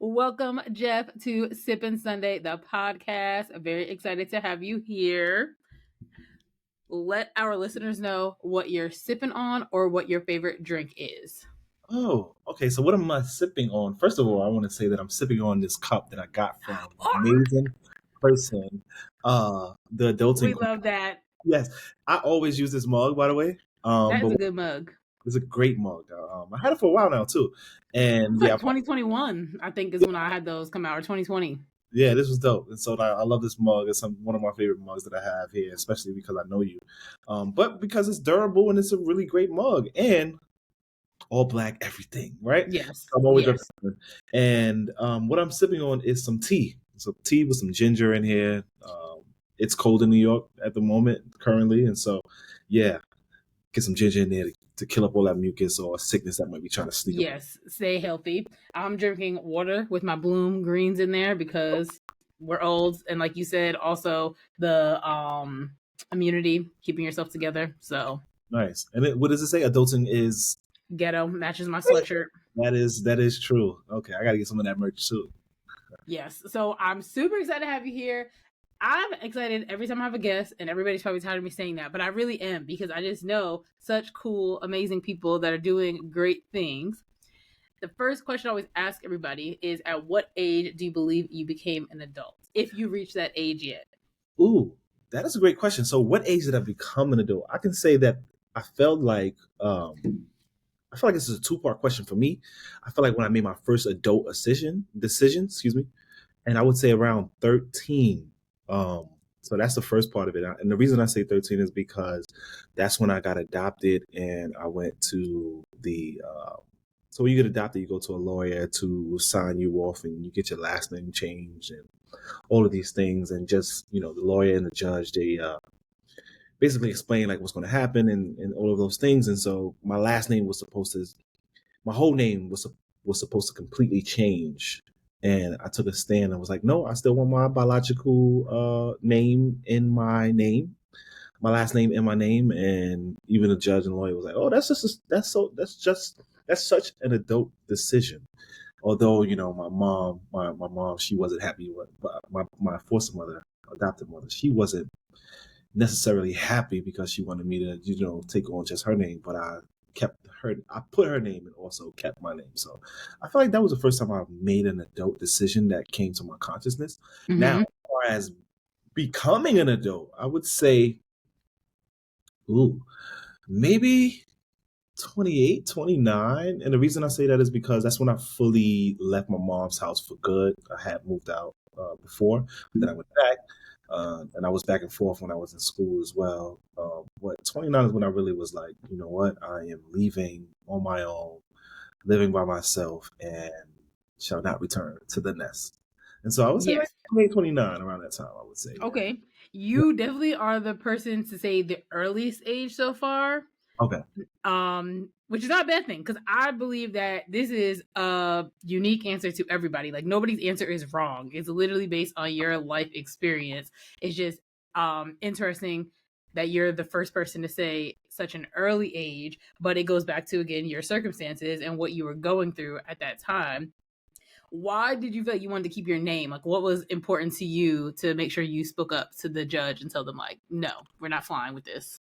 Welcome, Jeff, to Sippin Sunday the Podcast. I'm very excited to have you here. Let our listeners know what you're sipping on or what your favorite drink is. Oh, okay. So what am I sipping on? First of all, I want to say that I'm sipping on this cup that I got from an amazing person. The Adulting. We love that. Yes, I always use this mug, by the way. That's but a good mug. It's a great mug. I had it for a while now too, and It's like 2021, I think, is when I had those come out, or 2020. Yeah, this was dope, and so I love this mug. It's one of my favorite mugs that I have here, especially because I know you, but because it's durable and it's a really great mug and all black everything, right? Yes. I'm always and what I'm sipping on is some tea. So tea with some ginger in here. It's cold in New York at the moment currently, and so yeah, get some ginger in there to kill up all that mucus or sickness that might be trying to sneak up. Yes, stay healthy. I'm drinking water with my Bloom greens in there because we're old, and like you said, also the immunity, keeping yourself together. So nice. And what does it say? Adulting is ghetto, matches my sweatshirt. That is true. Okay, I gotta get some of that merch too. Yes, so I'm super excited to have you here. I'm excited every time I have a guest, and everybody's probably tired of me saying that, but I really am, because I just know such cool, amazing people that are doing great things. The first question I always ask everybody is, at what age do you believe you became an adult, if you reached that age yet? Ooh, that is a great question. So what age did I become an adult? I can say that I felt like this is a two-part question for me. I feel like when I made my first adult decision, and I would say around 13. So that's the first part of it. And the reason I say 13 is because that's when I got adopted, and I went to so when you get adopted, you go to a lawyer to sign you off, and you get your last name changed and all of these things. And just, the lawyer and the judge, they basically explain like what's going to happen and all of those things. And so my last name my whole name was supposed to completely change. And I took a stand and was like, no, I still want my biological name in my name, my last name in my name. And even the judge and lawyer was like, oh, that's such an adult decision. Although, my mom, she wasn't happy with my foster mother, adopted mother. She wasn't necessarily happy because she wanted me to, take on just her name, but I put her name and also kept my name. So I feel like that was the first time I made an adult decision that came to my consciousness. Mm-hmm. Now, as far as becoming an adult, I would say, maybe 28, 29. And the reason I say that is because that's when I fully left my mom's house for good. I had moved out before, but then I went back. And I was back and forth when I was in school as well. But 29 is when I really was like, you know what? I am leaving on my own, living by myself, and shall not return to the nest. And so I would say like 28, 29 around that time, I would say. Okay. You definitely are the person to say the earliest age so far. Okay. Which is not a bad thing, because I believe that this is a unique answer to everybody. Like, nobody's answer is wrong. It's literally based on your life experience. It's just interesting that you're the first person to say such an early age, but it goes back to, again, your circumstances and what you were going through at that time. Why did you feel like you wanted to keep your name? Like, what was important to you to make sure you spoke up to the judge and tell them, like, no, we're not flying with this?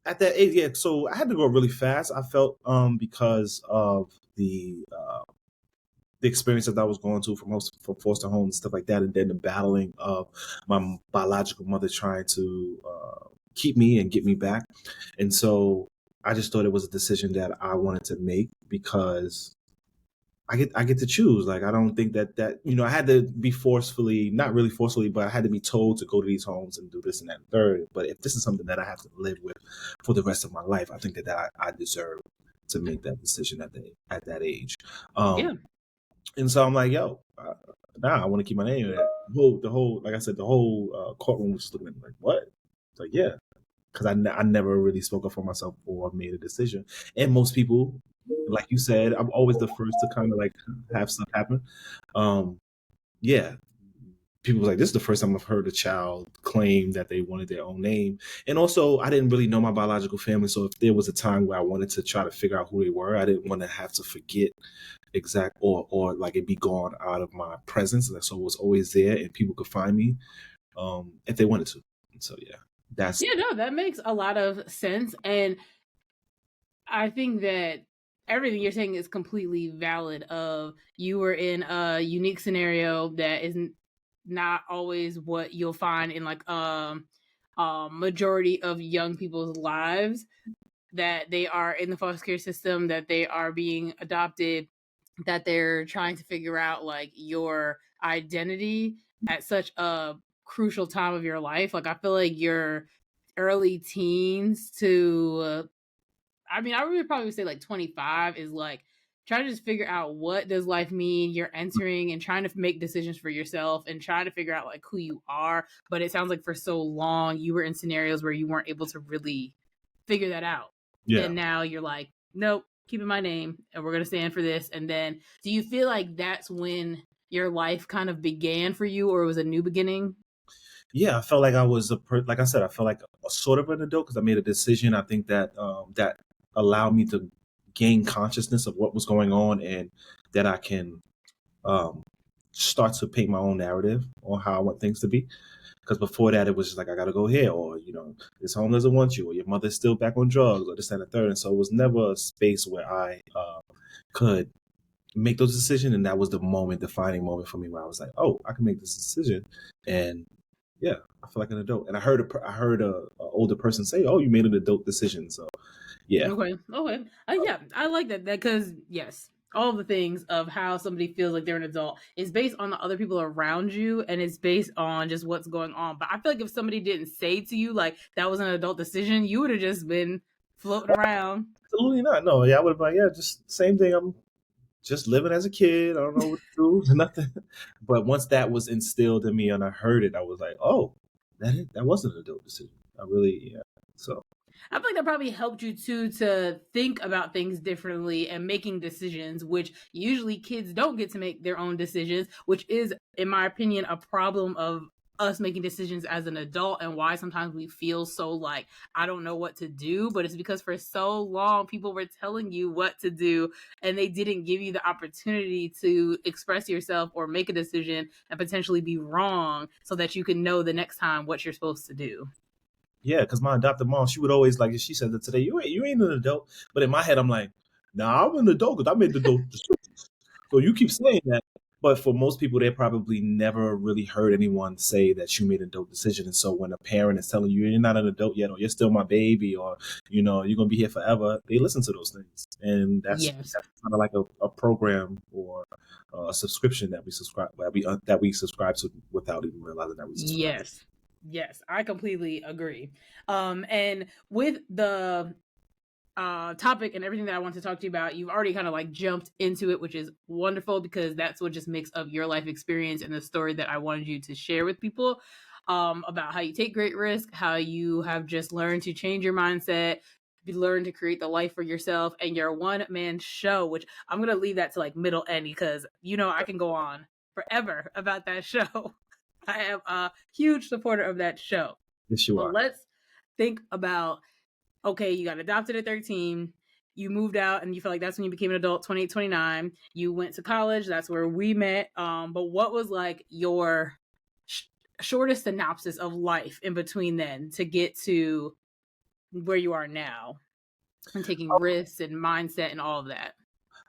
At that age, yeah. So I had to go really fast. I felt because of the experiences that I was going through from foster homes and stuff like that, and then the battling of my biological mother trying to keep me and get me back. And so I just thought it was a decision that I wanted to make because I get to choose. Like, I don't think that I had to be not really forcefully, but I had to be told to go to these homes and do this and that and third. But if this is something that I have to live with for the rest of my life, I think that I deserve to make that decision at that age. And so I'm like, yo, I want to keep my name. The whole, like I said, the whole courtroom was just looking at me like, what? It's like, yeah, because I never really spoke up for myself or made a decision. And most people, like you said, I'm always the first to kind of like have stuff happen. people was like, this is the first time I've heard a child claim that they wanted their own name. And also, I didn't really know my biological family. So if there was a time where I wanted to try to figure out who they were, I didn't want to have to forget exact or like it be gone out of my presence. So it was always there and people could find me if they wanted to. So yeah, that's that makes a lot of sense. And I think that everything you're saying is completely valid. Of you were in a unique scenario that isn't not always what you'll find in like majority of young people's lives, that they are in the foster care system, that they are being adopted, that they're trying to figure out like your identity at such a crucial time of your life. Like I feel like your early teens to I mean, I would probably say like 25 is like trying to just figure out what does life mean. You're entering and trying to make decisions for yourself and trying to figure out like who you are. But it sounds like for so long you were in scenarios where you weren't able to really figure that out. yeah. And now you're like, nope, keeping my name and we're going to stand for this. And then do you feel like that's when your life kind of began for you, or it was a new beginning? Yeah, I felt like I was like I said, I felt like a sort of an adult because I made a decision. I think that that allowed me to gain consciousness of what was going on, and that I can start to paint my own narrative on how I want things to be. Because before that, it was just like, I got to go here, or, you know, this home doesn't want you, or your mother's still back on drugs, or this and the third. And so it was never a space where I could make those decisions. And that was the defining moment for me, where I was like, oh, I can make this decision. And yeah, I feel like an adult. And I heard a older person say, oh, you made an adult decision. So yeah. Okay. Yeah, I like that. Because yes, all the things of how somebody feels like they're an adult is based on the other people around you, and it's based on just what's going on. But I feel like if somebody didn't say to you like that was an adult decision, you would have just been floating around. Absolutely not. No, yeah, I would have been like, yeah, just same thing. I'm just living as a kid. I don't know what to do, nothing. But once that was instilled in me and I heard it, I was like, oh, that wasn't an adult decision. I really, yeah. So I feel like that probably helped you too to think about things differently and making decisions, which usually kids don't get to make their own decisions, which is, in my opinion, a problem of us making decisions as an adult, and why sometimes we feel so like, I don't know what to do. But it's because for so long people were telling you what to do, and they didn't give you the opportunity to express yourself or make a decision and potentially be wrong, so that you can know the next time what you're supposed to do. yeah, because my adopted mom, she would always, like, she said that today, you ain't an adult. But in my head, I'm like, nah, I'm an adult because I made the adult decisions. So you keep saying that. But for most people, they probably never really heard anyone say that you made an adult decision. And so when a parent is telling you you're not an adult yet, or you're still my baby, or, you know, you're going to be here forever, they listen to those things. And that's kind of like a program or a subscription that we subscribe to without even realizing that we subscribe. Yes, I completely agree. And with the topic and everything that I want to talk to you about, you've already kind of like jumped into it, which is wonderful, because that's what just makes of your life experience and the story that I wanted you to share with people, about how you take great risk, how you have just learned to change your mindset, learn to create the life for yourself, and your one-man show, which I'm going to leave that to like middle end, because, you know, I can go on forever about that show. I am a huge supporter of that show. Yes, you are. Let's think about, okay, you got adopted at 13. You moved out and you feel like that's when you became an adult, 28, 29. You went to college. That's where we met. But what was like your shortest synopsis of life in between then to get to where you are now and taking risks and mindset and all of that?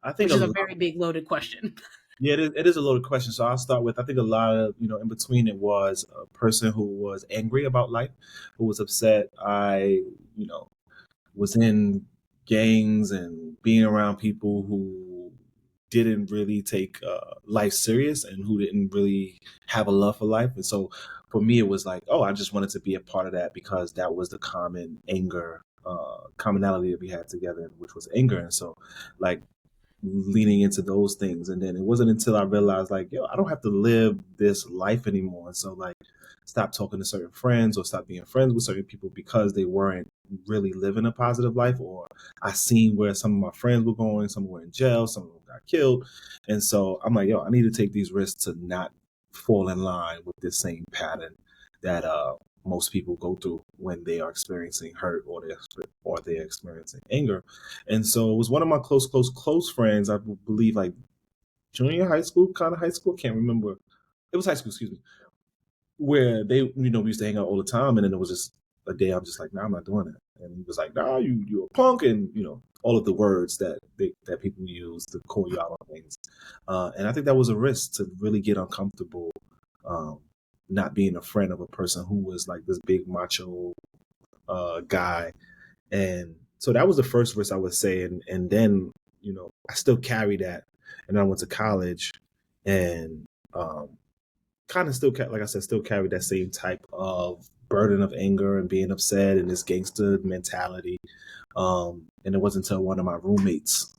I think which is a very big loaded question. Yeah, it is a loaded question. So I'll start with, I think a lot of, in between it was a person who was angry about life, who was upset. I, was in gangs and being around people who didn't really take life serious and who didn't really have a love for life. And so for me, it was like, oh, I just wanted to be a part of that because that was the commonality that we had together, which was anger. And so like, leaning into those things. And then it wasn't until I realized like, I don't have to live this life anymore. And so like, stop talking to certain friends or stop being friends with certain people because they weren't really living a positive life, or I seen where some of my friends were going, some were in jail, some of them got killed. And so I'm like, I need to take these risks to not fall in line with this same pattern that most people go through when they are experiencing hurt or they're experiencing anger. And so it was one of my close friends, I believe, like junior high school, kind of high school, can't remember. It was high school, excuse me, where they, we used to hang out all the time. And then it was just a day I'm just like, nah, I'm not doing that. And he was like, nah, you're a punk, and all of the words that people use to call you out on things. And I think that was a risk, to really get uncomfortable, not being a friend of a person who was like this big macho guy. And so that was the first risk, I would say. And then, I still carry that. And I went to college and kind of still, like I said, still carry that same type of burden of anger and being upset and this gangster mentality. And it wasn't until one of my roommates,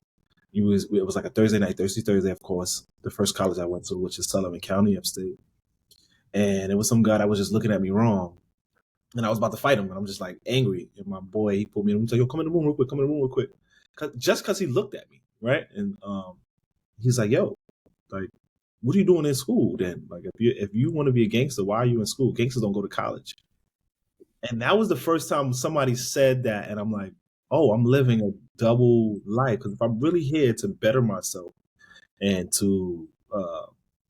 it was like a Thursday, of course, the first college I went to, which is Sullivan County, upstate. And it was some guy that was just looking at me wrong. And I was about to fight him, and I'm just like angry. And my boy, he pulled me in. He's like, yo, come in the room real quick. Just because he looked at me, right? And he's like, yo, like, what are you doing in school then? Like, if you want to be a gangster, why are you in school? Gangsters don't go to college. And that was the first time somebody said that. And I'm like, oh, I'm living a double life. Because if I'm really here to better myself and to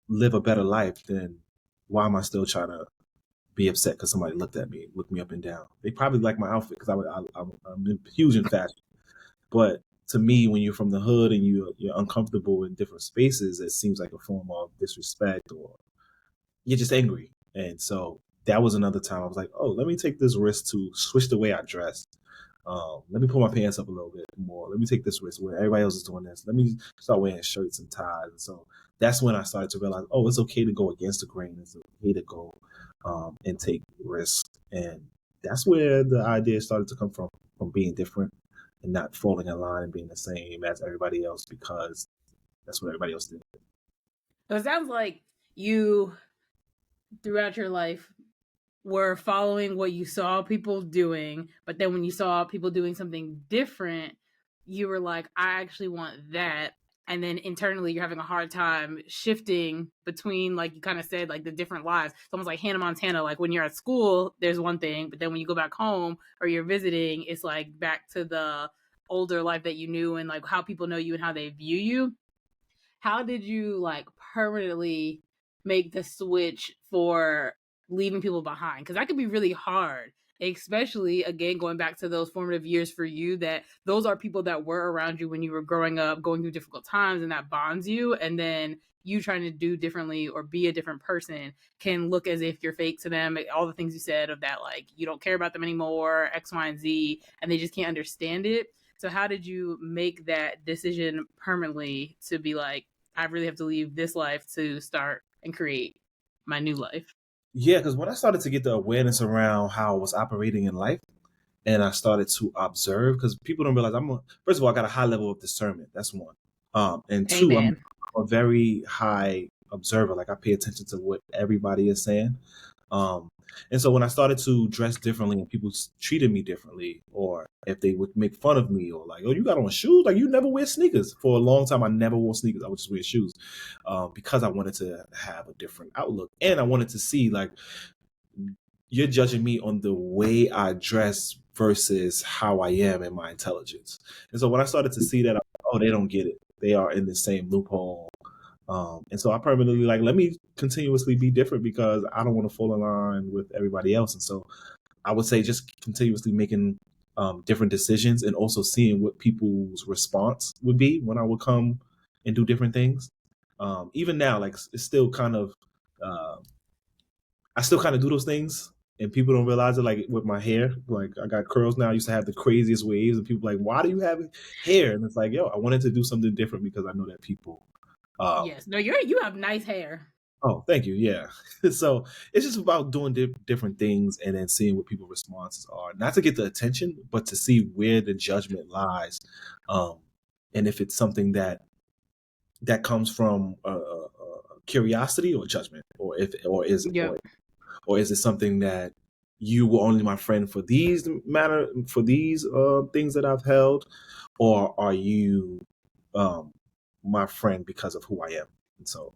live a better life, then why am I still trying to be upset because somebody looked me up and down? They probably like my outfit because I'm huge in fashion. But to me, when you're from the hood and you're uncomfortable in different spaces, it seems like a form of disrespect, or you're just angry. And so that was another time I was like, oh, let me take this risk to switch the way I dress. Let me pull my pants up a little bit more. Let me take this risk where everybody else is doing this. Let me start wearing shirts and ties. And so that's when I started to realize, oh, it's okay to go against the grain. It's okay to go and take risks. And that's where the idea started to come from being different and not falling in line and being the same as everybody else because that's what everybody else did. So it sounds like you, throughout your life, were following what you saw people doing, but then when you saw people doing something different, you were like, I actually want that. And then internally you're having a hard time shifting between, like you kind of said, like the different lives. It's almost like Hannah Montana. Like when you're at school, there's one thing, but then when you go back home or you're visiting, it's like back to the older life that you knew and like how people know you and how they view you. How did you like permanently make the switch for leaving people behind? Because that could be really hard, especially again going back to those formative years for you, that those are people that were around you when you were growing up, going through difficult times, and that bonds you. And then you trying to do differently or be a different person can look as if you're fake to them. All the things you said of that, like you don't care about them anymore, X, Y, and Z, and they just can't understand it. So how did you make that decision permanently to be like, I really have to leave this life to start and create my new life? Yeah, because when I started to get the awareness around how I was operating in life, and I started to observe, because people don't realize first of all, I got a high level of discernment. That's one. And two, I'm a very high observer. Like I pay attention to what everybody is saying. And so when I started to dress differently and people treated me differently, or if they would make fun of me, or like, oh, you got on shoes, like you never wear sneakers. For a long time, I never wore sneakers. I would just wear shoes because I wanted to have a different outlook. And I wanted to see, like, you're judging me on the way I dress versus how I am and my intelligence. And so when I started to see that, I was like, oh, they don't get it. They are in the same loophole. And so I permanently like, let me continuously be different because I don't want to fall in line with everybody else. And so I would say just continuously making different decisions and also seeing what people's response would be when I would come and do different things. Even now, like it's still kind of, I still kind of do those things and people don't realize it. Like with my hair, like I got curls now. I used to have the craziest waves and people like, why do you have hair? And it's like, yo, I wanted to do something different because I know that people, yes. No, you have nice hair. Oh, thank you. Yeah. So it's just about doing different things and then seeing what people's responses are. Not to get the attention, but to see where the judgment lies. And if it's something that comes from curiosity or judgment, or is it something that you were only my friend for these things that I've held, or are you my friend because of who I am? And so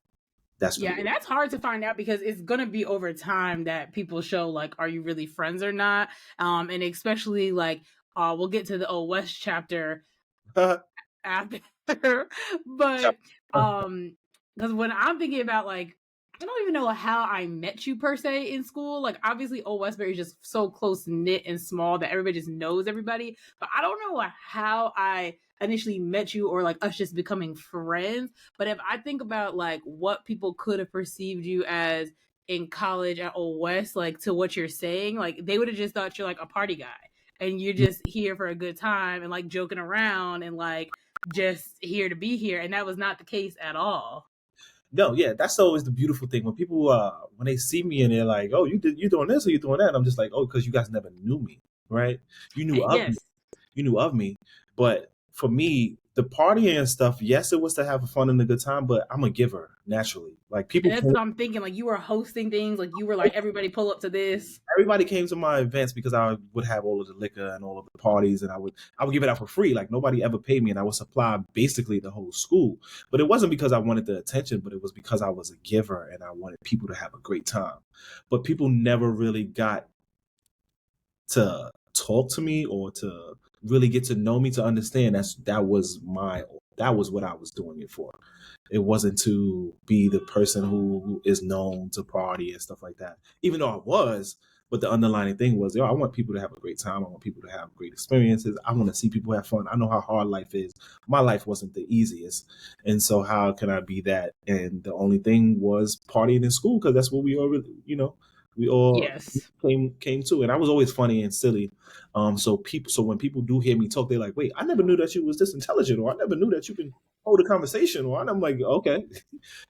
That's Yeah, really and it. that's hard to find out because it's gonna be over time that people show like, are you really friends or not? And especially like, we'll get to the Old West chapter after, but because when I'm thinking about like, I don't even know how I met you per se in school. Like, obviously, Old Westbury is just so close knit and small that everybody just knows everybody. But I don't know how I initially met you or like us just becoming friends. But if I think about like what people could have perceived you as in college at Old West, like to what you're saying, like they would have just thought you're like a party guy and you're just here for a good time and like joking around and like just here to be here. And that was not the case at all. No, yeah, that's always the beautiful thing when people when they see me and they're like, "Oh, you doing this or you doing that?" And I'm just like, "Oh, because you guys never knew me, right? You knew of me, Yes. but for me, the partying and stuff, yes, it was to have fun and a good time, but I'm a giver naturally. Like people And that's came, what I'm thinking. Like you were hosting things, like you were like, everybody pull up to this. everybody came to my events because I would have all of the liquor and all of the parties, and I would give it out for free. Like nobody ever paid me, and I would supply basically the whole school. But it wasn't because I wanted the attention, but it was because I was a giver and I wanted people to have a great time. But people never really got to talk to me or to really get to know me to understand that was what I was doing it for. It wasn't to be the person who is known to party and stuff like that. Even though I was, but the underlying thing was, yo, I want people to have a great time. I want people to have great experiences. I want to see people have fun. I know how hard life is. My life wasn't the easiest. And so how can I be that? And the only thing was partying in school because that's what we all really, we all Yes. came to. And I was always funny and silly. So when people do hear me talk, they're like, wait, I never knew that you was this intelligent, or I never knew that you can hold a conversation, or and I'm like, okay,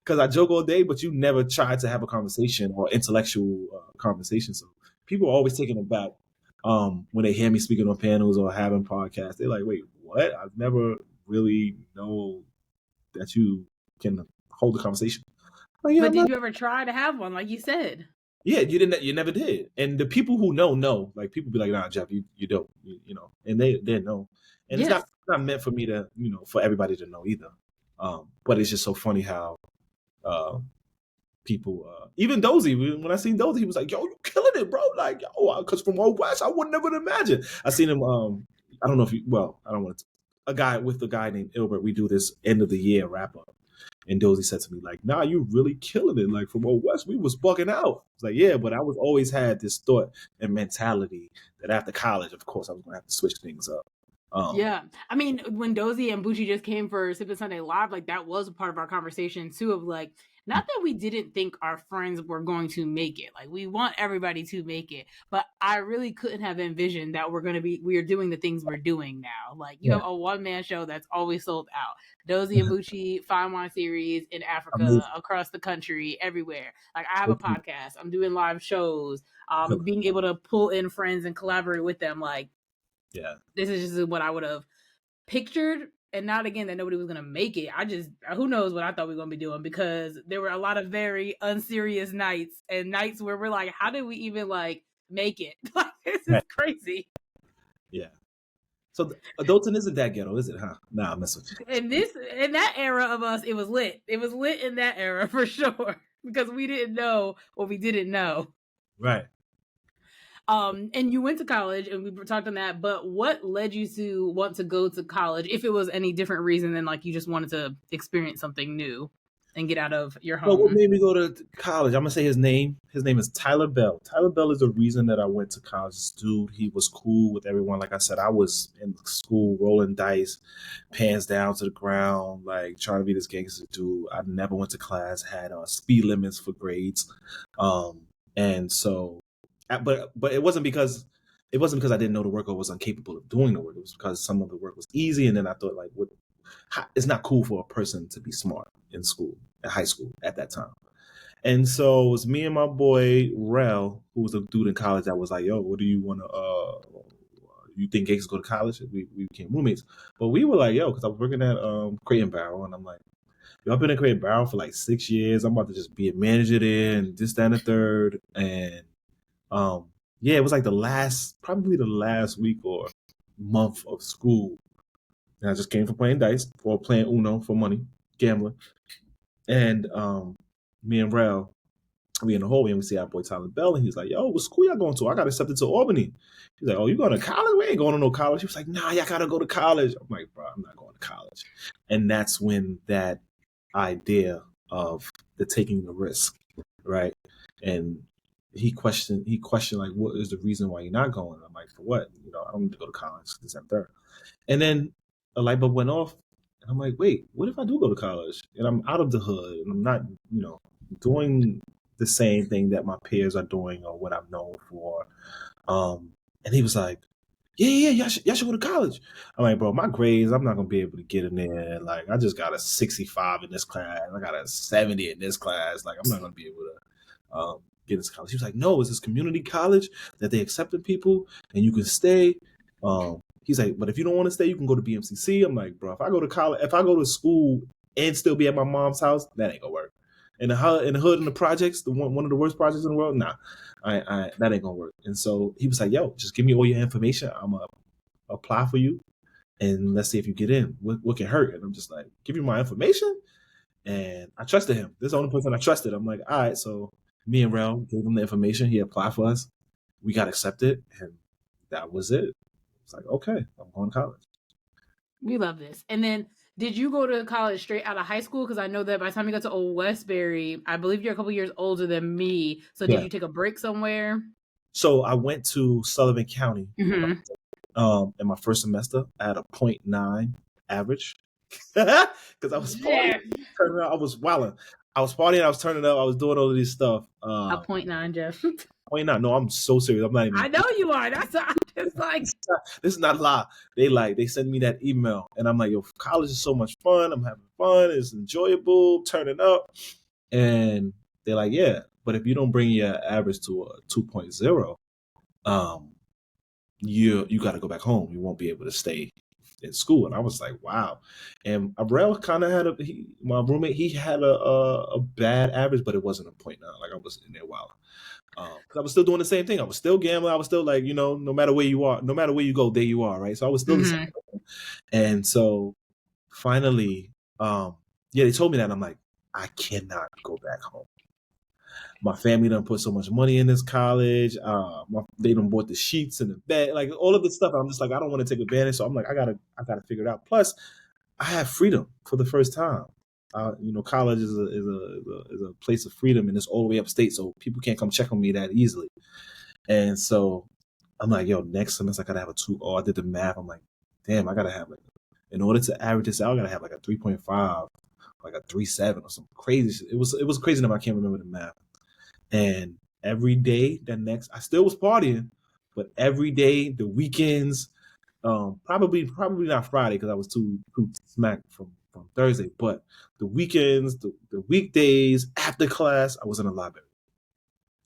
because I joke all day, but you never tried to have a conversation or intellectual conversation. So people are always taken aback when they hear me speaking on panels or having podcasts. They're like, wait, what? I've never really know that you can hold a conversation. Like, yeah, But did you ever try to have one, like you said? yeah, you never did. And the people who know, like people be like, nah, Jeff, you don't, and they know. And it's Yes. not meant for me to, for everybody to know either. But it's just so funny how uh, people, even Dozy, when I seen Dozy, he was like, yo, you killing it, bro. Like, yo, because from Old West, I would never imagine. I seen him, I don't know if I don't want to, a guy named Ilbert, we do this end of the year wrap up. And Dozy said to me, like, nah, you really killing it. Like from Old West, we was bugging out. I was like, yeah, but I was always had this thought and mentality that after college, of course, I was gonna have to switch things up. Yeah. I mean, when Dozy and Bucci just came for Sippin Sunday Live, like that was a part of our conversation too, of like, not that we didn't think our friends were going to make it. Like we want everybody to make it. But I really couldn't have envisioned that we're doing the things we're doing now. Like you Yeah, have a one-man show that's always sold out. Dozy and Bucci, Fine Wine Series in Africa, amazing. across the country, everywhere. Like I have a podcast. I'm doing live shows. Yeah, Being able to pull in friends and collaborate with them. Like yeah, this is just what I would have pictured, and not again that nobody was gonna make it. I just, who knows what I thought we were gonna be doing, because there were a lot of very unserious nights and nights where we're like, how did we even like make it? Like this is right. crazy. Yeah. So Adulting isn't that ghetto, is it? Huh? Nah, I mess with you. In that era of us, it was lit. It was lit in that era for sure because we didn't know what we didn't know. Right. And you went to college and we talked on that, but what led you to want to go to college, if it was any different reason than like you just wanted to experience something new and get out of your So what home? made me go to college? I'm gonna say his name. His name is Tyler Bell. Tyler Bell is the reason that I went to college. This dude, he was cool with everyone. Like I said, I was in school rolling dice, pants down to the ground, like trying to be this gangster dude. I never went to class. Had speed limits for grades, and so, but it wasn't because I didn't know the work or was incapable of doing the work. It was because some of the work was easy, and then I thought like, what? It's not cool for a person to be smart in school, in high school at that time. And so it was me and my boy Rel, who was a dude in college that was like, yo, what do you want to, you think gangsters go to college? We became roommates. But we were like, yo, because I was working at Crate and Barrel, and I'm like, yo, I've been at Crate and Barrel for like 6 years. I'm about to just be a manager there and this, that, and the third. And yeah, it was like probably the last week or month of school. And I just came from playing dice or playing Uno for money, gambling. And me and Rel, we in the hallway and we see our boy Tyler Bell, and he's like, "Yo, what school y'all going to? I got accepted to Albany." He's like, "Oh, you going to college? We ain't going to no college." He was like, "Nah, y'all gotta go to college." I'm like, "Bro, I'm not going to college." And that's when that idea of the taking the risk, right? And he questioned like, "What is the reason why you're not going?" I'm like, "For what? I don't need to go to college, this and third." And then a light bulb went off, and I'm like, "Wait, what if I do go to college and I'm out of the hood and I'm not, doing the same thing that my peers are doing or what I'm known for?" And he was like, "Yeah, y'all should go to college." I'm like, "Bro, my grades, I'm not gonna be able to get in there. Like, I just got a 65 in this class. I got a 70 in this class. Like, I'm not gonna be able to get into college." He was like, "No, it's this community college that they accepting people and you can stay." He's like, "But if you don't want to stay, you can go to BMCC." I'm like, "Bro, if I go to college, if I go to school and still be at my mom's house, that ain't gonna work. In the hood, in the projects, the one of the worst projects in the world, nah, I that ain't gonna work." And so he was like, "Yo, just give me all your information. I'm gonna apply for you, and let's see if you get in. What can hurt?" And I'm just like, "Give you my information." And I trusted him. This is the only person I trusted. I'm like, "All right." So me and Rel gave him the information. He applied for us. We got accepted, and that was it. It's like, okay, I'm going to college. We love this. And then, did you go to college straight out of high school? Because I know that by the time you got to Old Westbury, I believe you're a couple years older than me. So did you take a break somewhere? So I went to Sullivan County. Mm-hmm. In my first semester, I had a 0.9 average because I was partying. I was wilding. I was partying. I was turning up. I was doing all of this stuff. A 0.9, Jeff. 0.9. No, I'm so serious. I'm not even. I know you are. That's I'm just like. This is not a lie. They send me that email, and I'm like, "Yo, college is so much fun. I'm having fun. It's enjoyable. Turning up." And they're like, "Yeah, but if you don't bring your average to a 2.0, you got to go back home. You won't be able to stay in school." And I was like, "Wow." And Abrel kind of had my roommate, he had a bad average, but it wasn't a 0.9. Like, I was in there wild. Because I was still doing the same thing. I was still gambling. I was still like, no matter where you are, no matter where you go, there you are, right? So I was still the same. And so finally, they told me that. And I'm like, I cannot go back home. My family done put so much money in this college. They done bought the sheets and the bed, like all of this stuff. I'm just like, I don't want to take advantage. So I'm like, I gotta figure it out. Plus, I have freedom for the first time. College is a place of freedom, and it's all the way upstate, so people can't come check on me that easily. And so I'm like, yo, next semester I gotta have a 2. I did the math. I'm like, damn, I gotta have in order to average this out, I gotta have like a 3.5, like a 3.7 or some crazy shit. It was crazy enough I can't remember the math. And every day I still was partying, but every day, the weekends, probably not Friday because I was too smacked from Thursday, but the weekends, the weekdays after class, I was in the library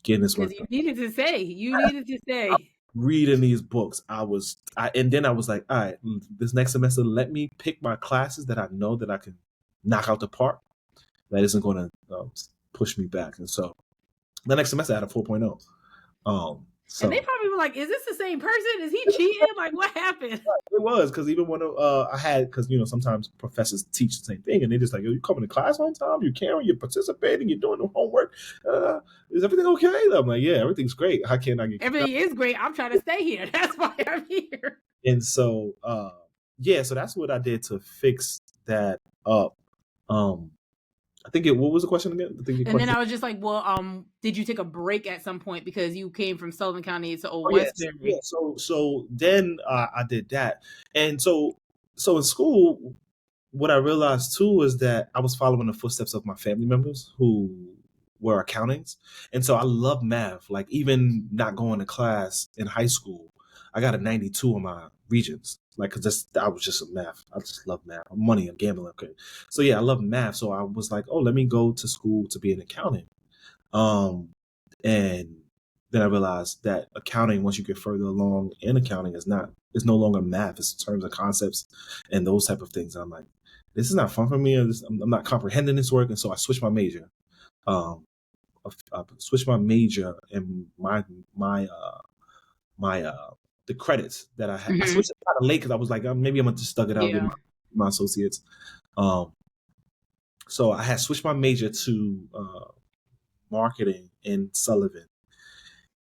getting this work. You needed to say. Reading these books. And then I was like, all right, this next semester, let me pick my classes that I know that I can knock out the park. That isn't going to push me back. And so the next semester I had a 4.0. So. And they probably were like, "Is this the same person? Is he cheating? Like, what happened?" It was, because even when I had, because sometimes professors teach the same thing, and they just like, "Yo, you coming to class on time? You caring? You're participating? You're doing the homework? Is everything okay?" I'm like, "Yeah, everything's great. How can I get everything is great? I'm trying to stay here. That's why I'm here." And so, so that's what I did to fix that up. I think what was the question again? Then I was just like, well, did you take a break at some point because you came from Sullivan County to Old Westbury? Yeah. So then I did that. And so in school, what I realized too was that I was following the footsteps of my family members who were accountants. And so I love math. Like, even not going to class in high school, I got a 92 on my Regents. Like, I was just a math. I just love math. Money, I'm gambling. Okay. So yeah, I love math. So I was like, oh, let me go to school to be an accountant. And then I realized that accounting, once you get further along in accounting, is no longer math. It's terms and concepts and those type of things. And I'm like, this is not fun for me. I'm not comprehending this work. And so I switched my major. I switched my major and the credits that I had. Mm-hmm. I switched it kind of late because I was like, maybe I'm gonna just stuck it out with my associates. So I had switched my major to marketing in Sullivan,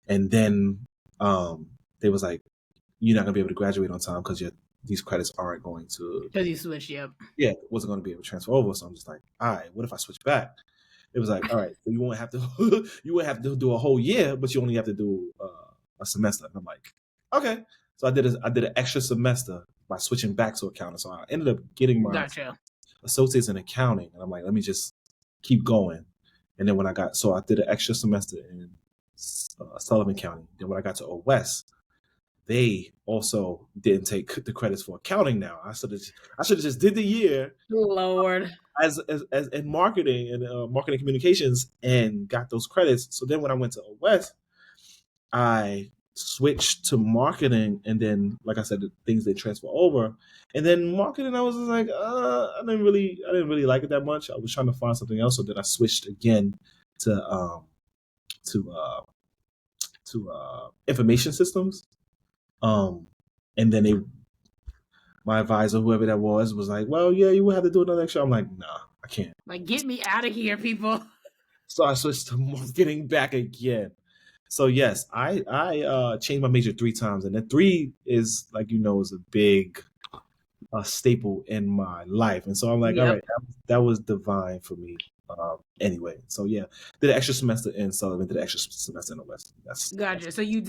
and then they was like, you're not gonna be able to graduate on time because these credits aren't going to. Because you switched, yep. Yeah, wasn't going to be able to transfer over. So I'm just like, all right, what if I switch back? It was like, all right, so you won't have to you won't have to do a whole year, but you only have to do a semester. And I'm like, okay. So I did an extra semester by switching back to accounting. So I ended up getting my associates in accounting, and I'm like, let me just keep going. And then when I did an extra semester in Sullivan County. Then when I got to O West, they also didn't take the credits for accounting. Now I should have just did the year, Lord, as in marketing and marketing communications and got those credits. So then when I went to O West, I switched to marketing, and then, like I said, the things they transfer over. And then marketing, I was just like, I didn't really like it that much. I was trying to find something else, so then I switched again to information systems. And then my advisor, whoever that was like, well, yeah, you will have to do another extra. I'm like, nah, I can't. Like, get me out of here, people. So I switched to marketing back again. So yes, I changed my major 3 times, and then 3 is, like, is a big staple in my life. And so I'm like, all right, that was divine for me. Anyway, so yeah, did an extra semester in Sullivan, did an extra semester in the West. Gotcha. So you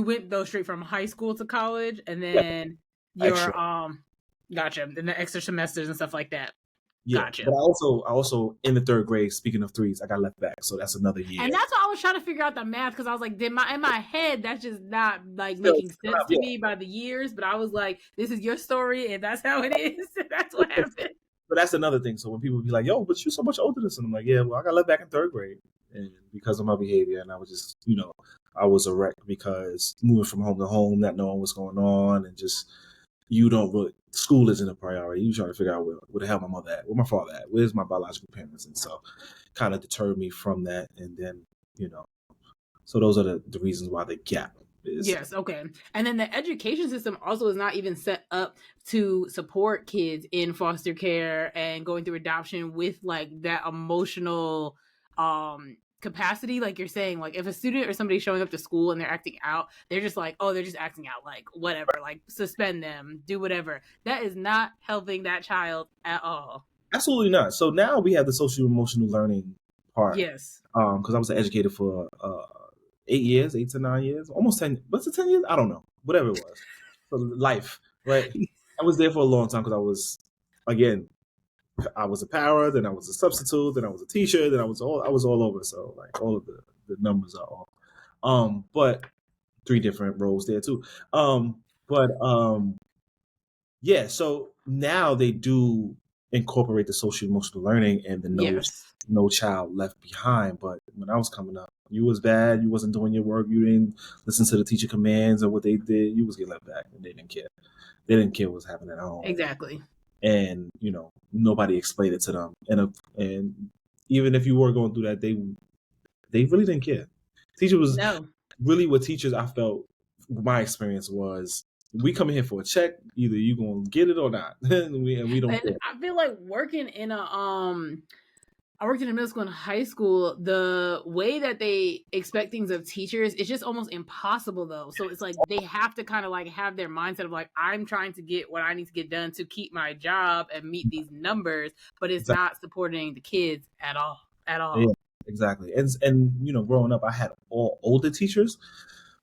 went though straight from high school to college, and then gotcha. Then the extra semesters and stuff like that. Yeah, gotcha. But I also in the 3rd grade, speaking of 3s, I got left back, so that's another year. And that's why I was trying to figure out the math, because I was like, in my head, that's just not like making sense to me by the years. But I was like, this is your story, and that's how it is. That's what happened. But that's another thing. So when people be like, "Yo, but you're so much older than this," and I'm like, "Yeah, well, I got left back in 3rd grade, and because of my behavior, and I was just, I was a wreck because moving from home to home, not knowing what's going on, and just school isn't a priority. You trying to figure out where the hell my mother at, where my father at, where's my biological parents, and so kind of deterred me from that. And then, so those are the reasons why the gap is. Yes, okay. And then the education system also is not even set up to support kids in foster care and going through adoption with like that emotional capacity. Like you're saying, like if a student or somebody showing up to school and they're acting out, they're just like, oh, they're just acting out, like whatever, like suspend them, do whatever. That is not helping that child at all. Absolutely not. So now we have the social emotional learning part. Yes. Because I was an educator for 8 to 9 years, almost 10. What's it, 10 years? I don't know. Whatever it was. For life, right? I was there for a long time because I was a para, then I was a substitute, then I was a teacher, then I was all over. So like all of the numbers are all. But 3 different roles there too. Yeah. So now they do incorporate the social emotional learning and the no child left behind. But when I was coming up, you was bad. You wasn't doing your work. You didn't listen to the teacher commands or what they did. You was getting left back, and they didn't care. They didn't care what was happening at home. Exactly. And nobody explained it to them. And even if you were going through that, they really didn't care. Teacher was really what teachers. I felt my experience was, we come in here for a check. Either you gonna get it or not, and we don't care. I feel like working in I worked in a middle school and high school. The way that they expect things of teachers, it's just almost impossible though. So it's like they have to kind of like have their mindset of like, I'm trying to get what I need to get done to keep my job and meet these numbers, but it's not supporting the kids at all. Yeah, exactly. And growing up, I had all older teachers.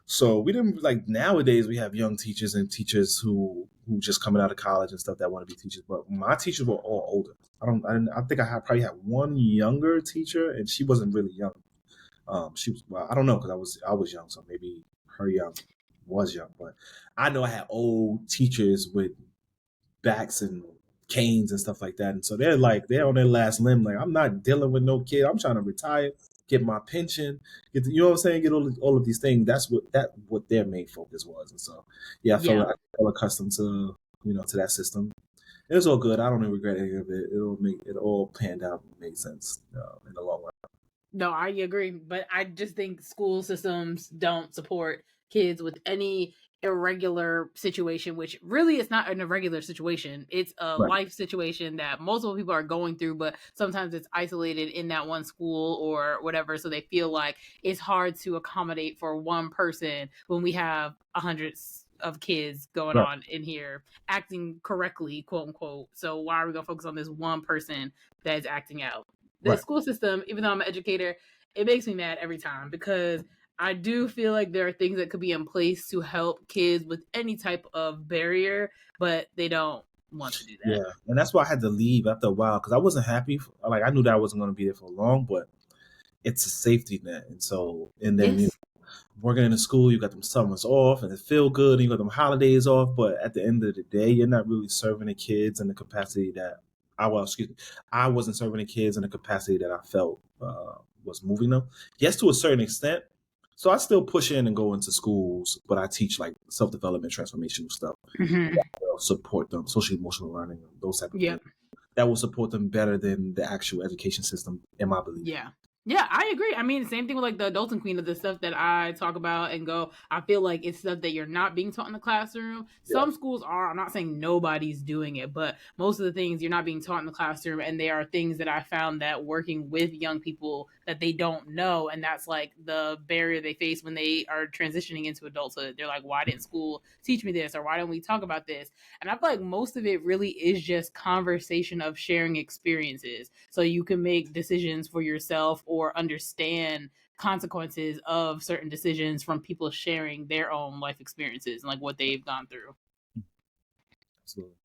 So we didn't, like, nowadays we have young teachers and teachers who just coming out of college and stuff that want to be teachers. But my teachers were all older. I think I probably had one younger teacher, and she wasn't really young. She was, well, I don't know, because I was young, so maybe her young was young. But I know I had old teachers with backs and canes and stuff like that, and so they're on their last limb. Like, I'm not dealing with no kid. I'm trying to retire, get my pension, get what I'm saying, get all of these things. That's what their main focus was. And so I felt accustomed to to that system. It was all good. I don't even regret any of it. It all panned out and made sense in the long run. No, I agree, but I just think school systems don't support kids with any irregular situation, which really it's not an irregular situation. It's a Right. life situation that multiple people are going through, but sometimes it's isolated in that one school or whatever. So they feel like it's hard to accommodate for one person when we have hundreds of kids going Right. on in here acting correctly, quote unquote. So why are we gonna focus on this one person that is acting out? The Right. school system, even though I'm an educator, it makes me mad every time because I do feel like there are things that could be in place to help kids with any type of barrier, but they don't want to do that. Yeah, and that's why I had to leave after a while because I wasn't happy. Like I knew that I wasn't going to be there for long, but it's a safety net, and so and then Yes. working in the school, you got them summers off, and it feel good, and you got them holidays off. But at the end of the day, you're not really serving the kids in the capacity that I wasn't serving the kids in the capacity that I felt was moving them. Yes, to a certain extent. So I still push in and go into schools, but I teach like self-development, transformational stuff. Mm-hmm. Support them, social emotional learning, those type of Yeah. things. That will support them better than the actual education system, in my belief. Yeah. Yeah, I agree. I mean, same thing with like the adulting queen of the stuff that I talk about and go, I feel like it's stuff that you're not being taught in the classroom. Yeah. Some schools are, I'm not saying nobody's doing it, but most of the things you're not being taught in the classroom. And they are things that I found that working with young people that they don't know. And that's like the barrier they face when they are transitioning into adulthood. They're like, why didn't school teach me this? Or why don't we talk about this? And I feel like most of it really is just conversation of sharing experiences. So you can make decisions for yourself or understand consequences of certain decisions from people sharing their own life experiences and like what they've gone through. Absolutely.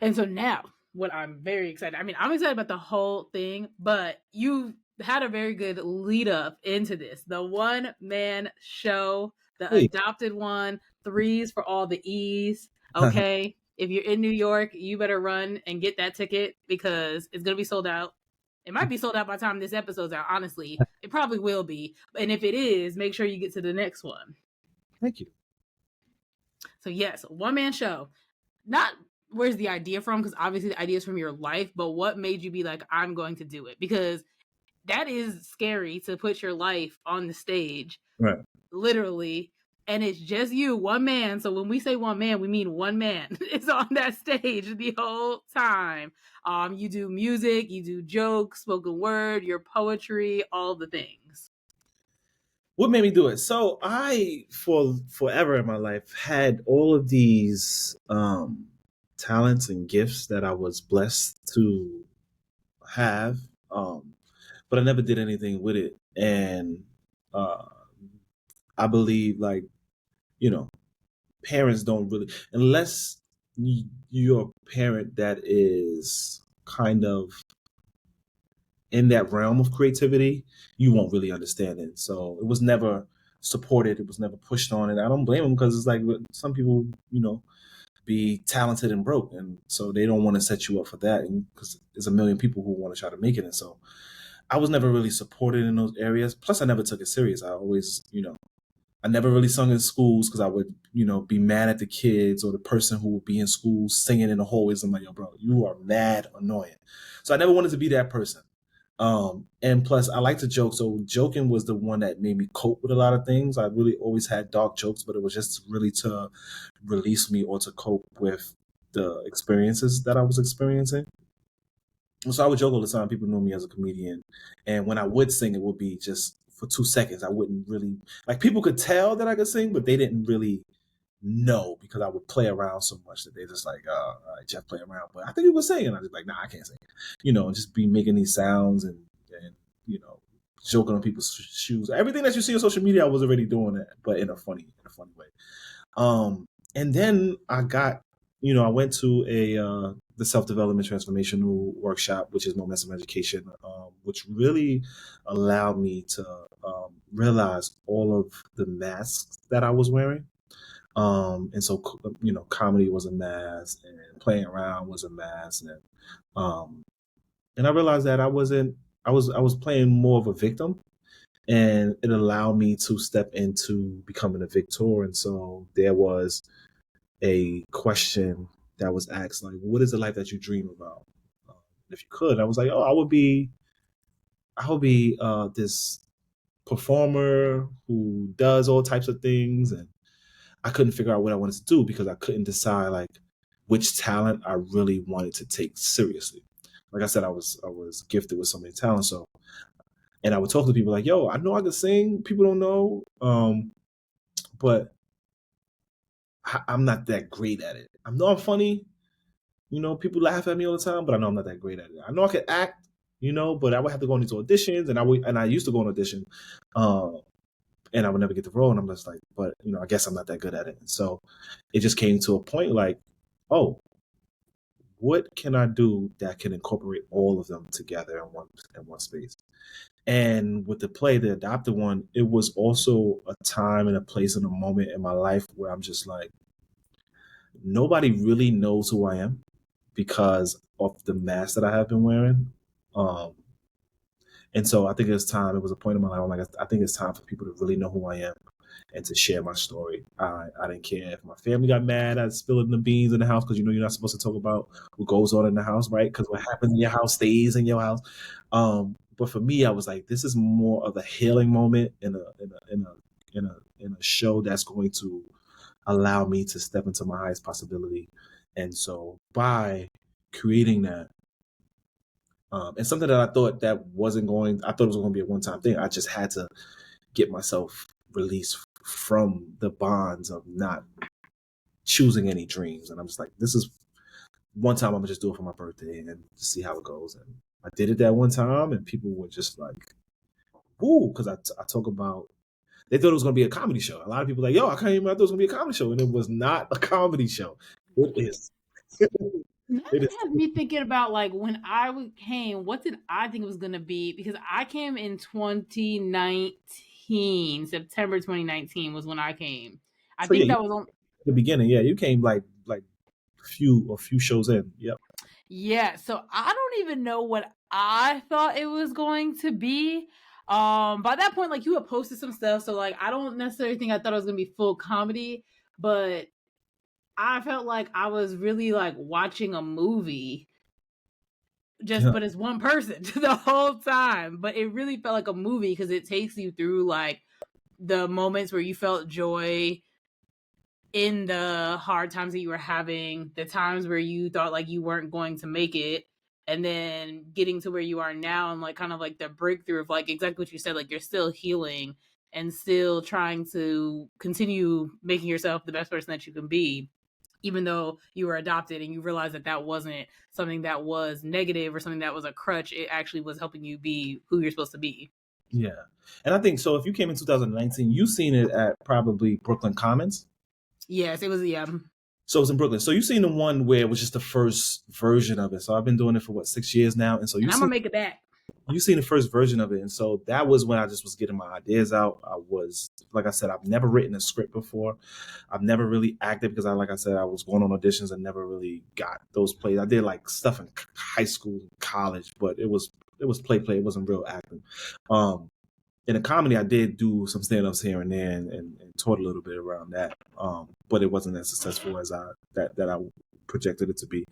And so now, what I'm very excited, I mean, I'm excited about the whole thing, but you had a very good lead up into this. The one man show, the adopted one, threes for all the E's. Okay. If you're in New York, you better run and get that ticket because it's going to be sold out. It might be sold out by the time this episode's out, honestly. It probably will be. And if it is, make sure you get to the next one. Thank you. So, yes, one man show. Not where's the idea from? Because obviously the idea is from your life, but what made you be like, I'm going to do it? Because that is scary to put your life on the stage, right? Literally. And it's just you, one man. So when we say one man, we mean one man is on that stage the whole time. You do music, you do jokes, spoken word, your poetry, all the things. What made me do it? So I, for forever in my life, had all of these talents and gifts that I was blessed to have, but I never did anything with it. And I believe, like, parents don't really, unless you're a parent that is kind of in that realm of creativity, you won't really understand it. So it was never supported. It was never pushed on. And I don't blame them because it's like some people, be talented and broke. And so they don't want to set you up for that because there's a million people who want to try to make it. And so I was never really supported in those areas. Plus, I never took it serious. I always, I never really sung in schools because I would, be mad at the kids or the person who would be in school singing in the hallways. I'm like, yo, bro, you are mad annoying. So I never wanted to be that person. And plus, I like to joke. So joking was the one that made me cope with a lot of things. I really always had dark jokes, but it was just really to release me or to cope with the experiences that I was experiencing. So I would joke all the time. People knew me as a comedian. And when I would sing, it would be just for 2 seconds. I wouldn't really, like, people could tell that I could sing, but they didn't really know because I would play around so much that they just like, all right, Jeff, play around. But I think you were singing. I was like, nah, I can't sing. Just be making these sounds and joking on people's shoes. Everything that you see on social media, I was already doing that, but in a funny way. And then I got, I went to the self-development transformational workshop, which is Momentum Education, which really allowed me to realize all of the masks that I was wearing. And so, comedy was a mask and playing around was a mask. And I realized that I was playing more of a victim, and it allowed me to step into becoming a victor. And so there was a question that was asked, like, what is the life that you dream about? If you could, I was like, I would be this performer who does all types of things. And I couldn't figure out what I wanted to do because I couldn't decide like which talent I really wanted to take seriously. Like I said, I was gifted with so many talents. So, and I would talk to people like, yo, I know I can sing. People don't know. But I'm not that great at it. I know I'm funny. You know, people laugh at me all the time, but I know I'm not that great at it. I know I can act, you know, but I would have to go into auditions, and I used to go on audition, and I would never get the role. And I'm just like, but you know, I guess I'm not that good at it. So it just came to a point like, oh, what can I do that can incorporate all of them together in one space? And with the play, The Adopted One, it was also a time and a place and a moment in my life where I'm just like, nobody really knows who I am because of the mask that I have been wearing. And so I think it was a point in my life, I'm like, I think it's time for people to really know who I am and to share my story. I didn't care if my family got mad at spilling the beans in the house, because you know you're not supposed to talk about what goes on in the house, right? Because what happens in your house stays in your house. But for me, I was like, this is more of a healing moment in a show that's going to allow me to step into my highest possibility. And so by creating that, and something that I thought it was going to be a one-time thing. I just had to get myself released from the bonds of not choosing any dreams. And I'm just like, this is one time I'm gonna just do it for my birthday and see how it goes. And I did it that one time, and people were just like, "Woo!" Because I talk about. They thought it was gonna be a comedy show. A lot of people were like, "Yo, I can't even. I thought it was gonna be a comedy show," and it was not a comedy show. It is. That has me thinking about like when I came, what did I think it was going to be? Because I came in 2019, September 2019 was when I came. I So think yeah, that was on the beginning. Yeah, you came like a few shows in. Yep. Yeah, so I don't even know what I thought it was going to be. By that point, like you had posted some stuff, so like I don't necessarily think I thought it was gonna be full comedy, but I felt like I was really like watching a movie, Yeah. but it's one person the whole time. But it really felt like a movie because it takes you through like the moments where you felt joy in the hard times that you were having, the times where you thought like you weren't going to make it, and then getting to where you are now and like kind of like the breakthrough of like exactly what you said, like you're still healing and still trying to continue making yourself the best person that you can be, even though you were adopted and you realized that that wasn't something that was negative or something that was a crutch. It actually was helping you be who you're supposed to be. Yeah. And I think so. If you came in 2019, you've seen it at probably Brooklyn Commons. Yes, it was. Yeah. So it's in Brooklyn. So you've seen the one where it was just the first version of it. So I've been doing it for 6 years now. And so And I'm gonna make it back. you've seen the first version of it. And so that was when I just was getting my ideas out. I was, like I said, I've never written a script before. I've never really acted because like I said, I was going on auditions and never really got those plays. I did like stuff in high school, college, but it was play. It wasn't real acting. In a comedy, I did do some stand-ups here and there and taught a little bit around that. But it wasn't as successful as I projected it to be.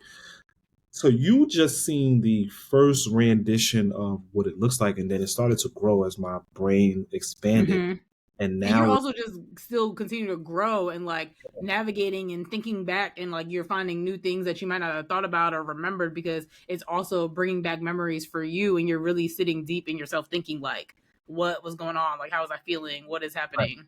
So you just seen the first rendition of what it looks like, and then it started to grow as my brain expanded. Mm-hmm. And now you're also just still continue to grow and like navigating and thinking back, and like you're finding new things that you might not have thought about or remembered, because it's also bringing back memories for you, and you're really sitting deep in yourself thinking like, what was going on? Like, how was I feeling? What is happening? Right.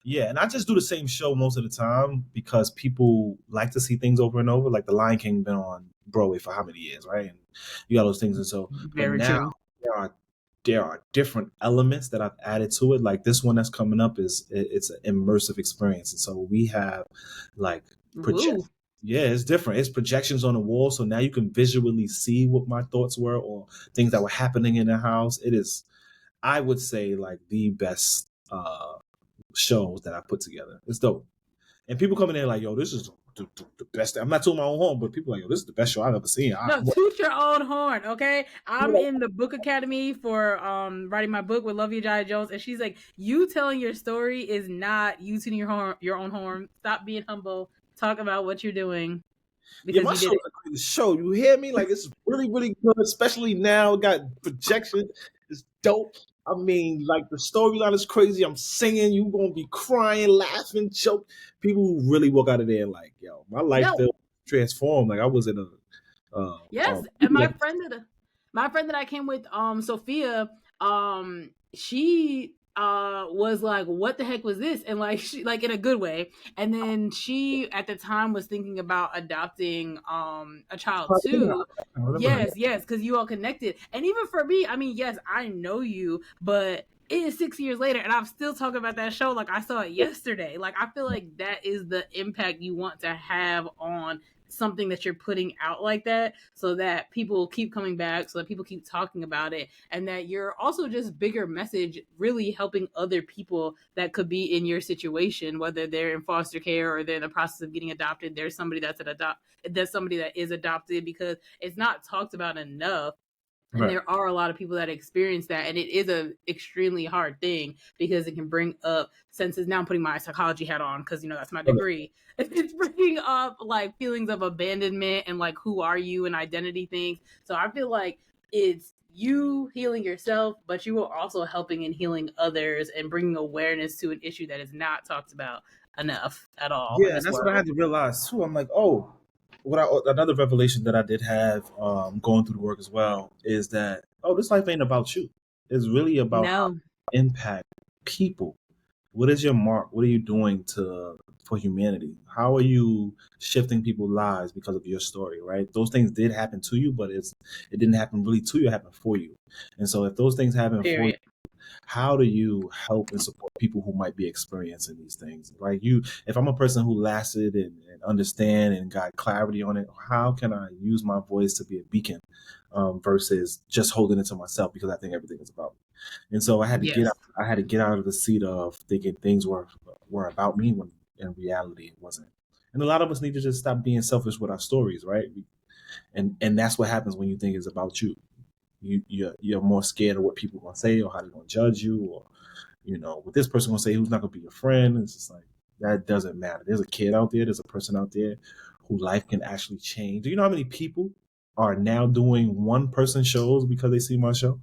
Yeah, and I just do the same show most of the time because people like to see things over and over. Like The Lion King been on Broadway for how many years, right? And you got those things, and so Very true. There are different elements that I've added to it. Like this one that's coming up it's an immersive experience, and so we have like Yeah, it's different. It's projections on the wall, so now you can visually see what my thoughts were or things that were happening in the house. It is, I would say, like the best shows that I put together. It's dope. And people come in there like, yo, this is the best. I'm not tooting my own horn, but people are like, yo, this is the best show I've ever seen. No, toot your own horn, okay? I'm in the book academy for writing my book with Lovey Jai Jones, and she's like, you telling your story is not you tooting your own horn. Stop being humble. Talk about what you're doing. Because my show is a great show. You hear me? Like, it's really, really good, especially now. Got projection. It's dope. I mean, like the storyline is crazy. I'm singing, you gonna be crying, laughing, choke. People who really walk out of there like, yo, my life No, felt transformed. Like I was in a yes, and like my friend that I came with, Sophia, she was like, what the heck was this? And like she, like, in a good way. And then she at the time was thinking about adopting a child too. I remember her. Yes, yes, because you all connected. And even for me, I mean, yes, I know you, but it is 6 years later and I'm still talking about that show like I saw it yesterday. Like I feel like that is the impact you want to have on something that you're putting out like that, so that people keep coming back, so that people keep talking about it, and that you're also just bigger message really helping other people that could be in your situation, whether they're in foster care or they're in the process of getting adopted. There's somebody there's somebody that is adopted, because it's not talked about enough. And Right. there are a lot of people that experience that, and it is a extremely hard thing because it can bring up senses. Now I'm putting my psychology hat on because that's my degree. It's bringing up like feelings of abandonment and like who are you and identity things. So I feel like it's you healing yourself, but you are also helping and healing others and bringing awareness to an issue that is not talked about enough at all in Yeah, and this that's what I world. had to realize too. I'm like, oh, another revelation that I did have going through the work as well is that, oh, this life ain't about you. It's really about how No. you impact people. What is your mark? What are you doing for humanity? How are you shifting people's lives because of your story, right? Those things did happen to you, but it didn't happen really to you, it happened for you. And so if those things happen for you, Period. how do you help and support people who might be experiencing these things? Like if I'm a person who lasted and understand and got clarity on it, how can I use my voice to be a beacon versus just holding it to myself because I think everything is about me? And so Yes. I had to get out of the seat of thinking things were about me when in reality it wasn't. And a lot of us need to just stop being selfish with our stories, right? And that's what happens when you think it's about you. You're more scared of what people are gonna say or how they're gonna judge you, or what this person gonna say, who's not gonna be your friend. It's just like that doesn't matter. There's a kid out there, there's a person out there whose life can actually change. Do you know how many people are now doing one person shows because they see my show?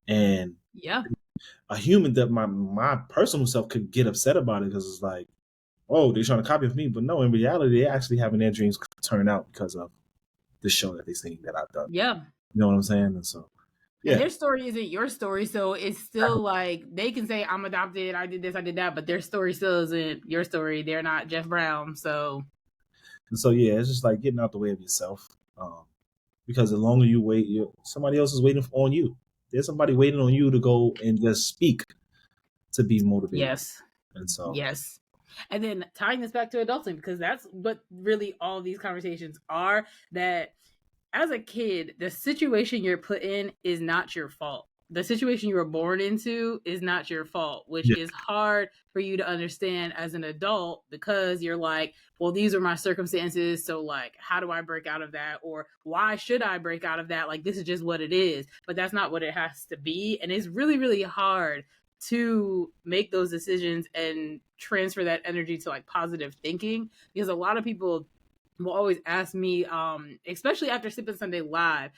And Yeah. a human that my personal self could get upset about it because it's like, oh, they're trying to copy of me. But no, in reality, they're actually having their dreams turn out because of the show that they see that I've done. Yeah. You know what I'm saying? And so And yeah. their story isn't your story, so it's still like they can say I'm adopted, I did this, I did that, but their story still isn't your story. They're not Jeff Brown, so And so yeah, it's just like getting out the way of yourself, because the longer you wait, somebody else is waiting on you. There's somebody waiting on you to go and just speak to be motivated. yes, And so yes. And then tying this back to adulting, because that's what really all these conversations are. That as a kid, the situation you're put in is not your fault. The situation you were born into is not your fault, which yeah, is hard for you to understand as an adult, because you're like, well, these are my circumstances. So, like, how do I break out of that? Or why should I break out of that? Like, this is just what it is. But that's not what it has to be. And it's really, really hard to make those decisions and transfer that energy to like positive thinking, because a lot of people will always ask me, especially after Sippin Sunday Live,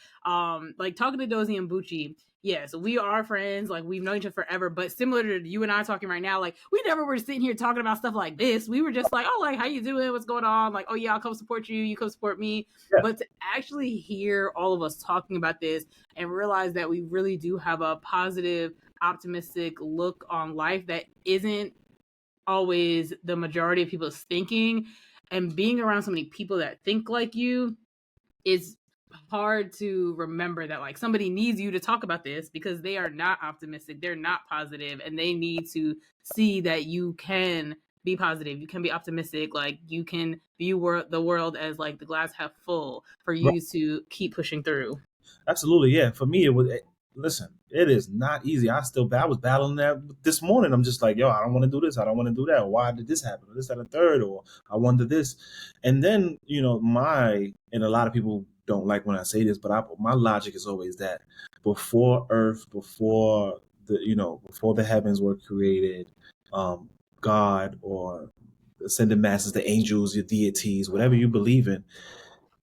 like talking to Dozy and Bucci. Yes, we are friends. Like we've known each other forever, but similar to you and I talking right now, like we never were sitting here talking about stuff like this. We were just like, oh, like how you doing? What's going on? Like, oh yeah, I'll come support you. You come support me. yeah, But to actually hear all of us talking about this and realize that we really do have a positive, optimistic look on life that isn't always the majority of people's thinking, and being around so many people that think like you, is hard to remember that like somebody needs you to talk about this because they are not optimistic, they're not positive, and they need to see that you can be positive, you can be optimistic, like you can view the world as like the glass half full for right. you to keep pushing through. Absolutely, yeah. For me, it was. Listen, it is not easy. I was battling that this morning. I'm just like, yo, I don't want to do this. I don't want to do that. Why did this happen? Or this, that, and third, or I wanted this. And then, and a lot of people don't like when I say this, but my logic is always that before Earth, before the heavens were created, God or ascended masters, the angels, your deities, whatever you believe in,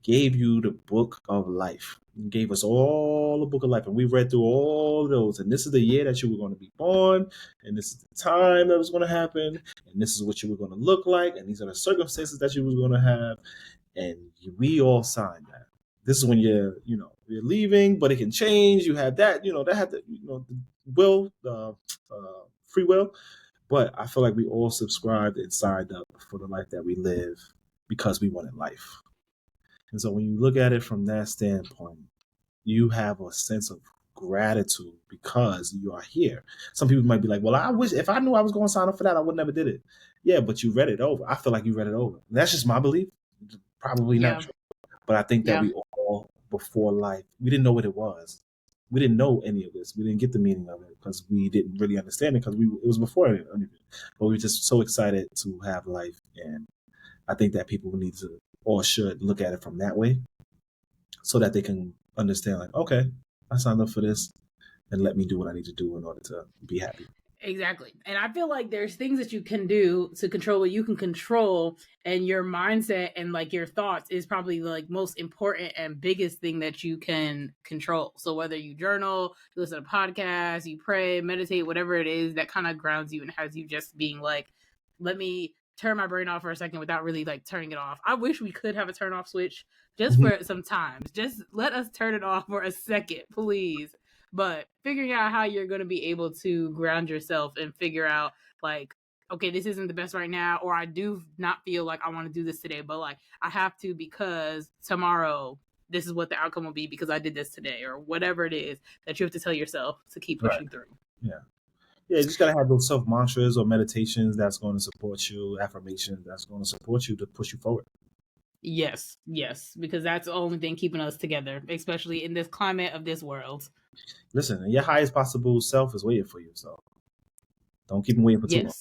gave you the book of life. He gave us all the book of life, and we read through all of those. And this is the year that you were going to be born, and this is the time that was going to happen, and this is what you were going to look like, and these are the circumstances that you were going to have, and we all signed that. This is when you're leaving, but it can change. You have that, that had the, the will, free will. But I feel like we all subscribed and signed up for the life that we live because we wanted life. And so when you look at it from that standpoint, you have a sense of gratitude because you are here. Some people might be like, well, I wish if I knew I was going to sign up for that, I would never did it. Yeah, but you read it over. I feel like you read it over. And that's just my belief. Probably not true. But I think that we all, before life, we didn't know what it was. We didn't know any of this. We didn't get the meaning of it because we didn't really understand it because it was before anything. But we were just so excited to have life. And I think that people need to or should look at it from that way so that they can understand, like, okay, I signed up for this and let me do what I need to do in order to be happy. Exactly. And I feel like there's things that you can do to control what you can control, and your mindset and like your thoughts is probably like most important and biggest thing that you can control. So whether you journal, you listen to podcasts, you pray, meditate, whatever it is that kind of grounds you and has you just being like, let me turn my brain off for a second without really like turning it off. I wish we could have a turn off switch just for some time. Just let us turn it off for a second, please. But figuring out how you're going to be able to ground yourself and figure out like, okay, this isn't the best right now, or I do not feel like I want to do this today, but like I have to because tomorrow this is what the outcome will be because I did this today, or whatever it is that you have to tell yourself to keep pushing through. Yeah. Yeah, you just got to have those self mantras or meditations that's going to support you, affirmations that's going to support you to push you forward. Yes, because that's the only thing keeping us together, especially in this climate of this world. Listen, your highest possible self is waiting for you, so don't keep him waiting for too long.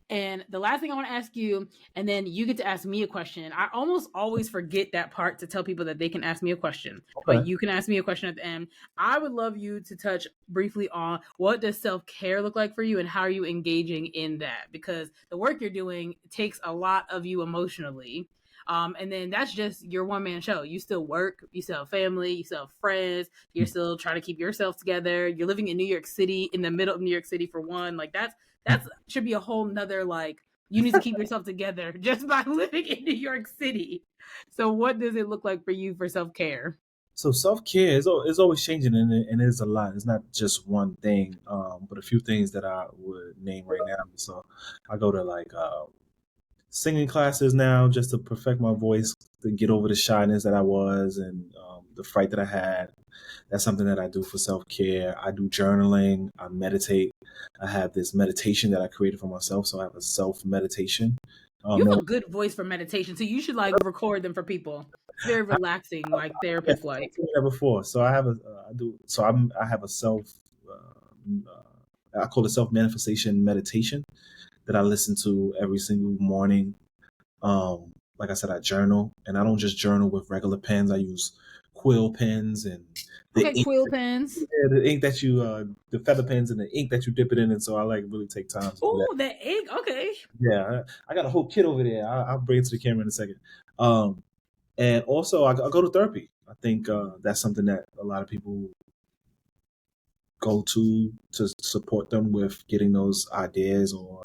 And the last thing I want to ask you, and then you get to ask me a question. I almost always forget that part to tell people that they can ask me a question, but you can ask me a question at the end. I would love you to touch briefly on what does self-care look like for you and how are you engaging in that? Because the work you're doing takes a lot of you emotionally. And then that's just your one-man show. You still work, you still have family, you still have friends, you're still trying to keep yourself together. You're living in New York City, in the middle of New York City for one. Like that should be a whole nother, like, you need to keep yourself together just by living in New York City. So what does it look like for you for self-care? So self-care is always changing, and it's a lot. It's not just one thing, but a few things that I would name right now. So I go to like singing classes now just to perfect my voice, to get over the shyness that I was and the fright that I had. That's something that I do for self-care. I do journaling. I meditate. I have this meditation that I created for myself. So I have a self-meditation. You have a good voice for meditation, so you should like record them for people. It's very relaxing, like therapist like. I've seen that before. So I have I have a self. I call it self-manifestation meditation that I listen to every single morning. Like I said, I journal, and I don't just journal with regular pens. I use quill pens and quill pens. Yeah, the ink that you, the feather pens and the ink that you dip it in, and so I like really take time. Oh, the ink, okay. Yeah, I got a whole kit over there. I'll bring it to the camera in a second. And also I go to therapy. I think that's something that a lot of people go to support them with getting those ideas or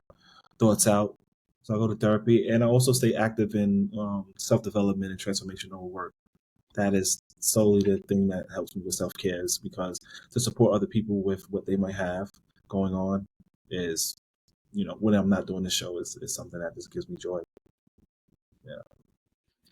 thoughts out. So I go to therapy, and I also stay active in self-development and transformational work. That is solely the thing that helps me with self-care, is because to support other people with what they might have going on is, when I'm not doing the show, is something that just gives me joy. Yeah.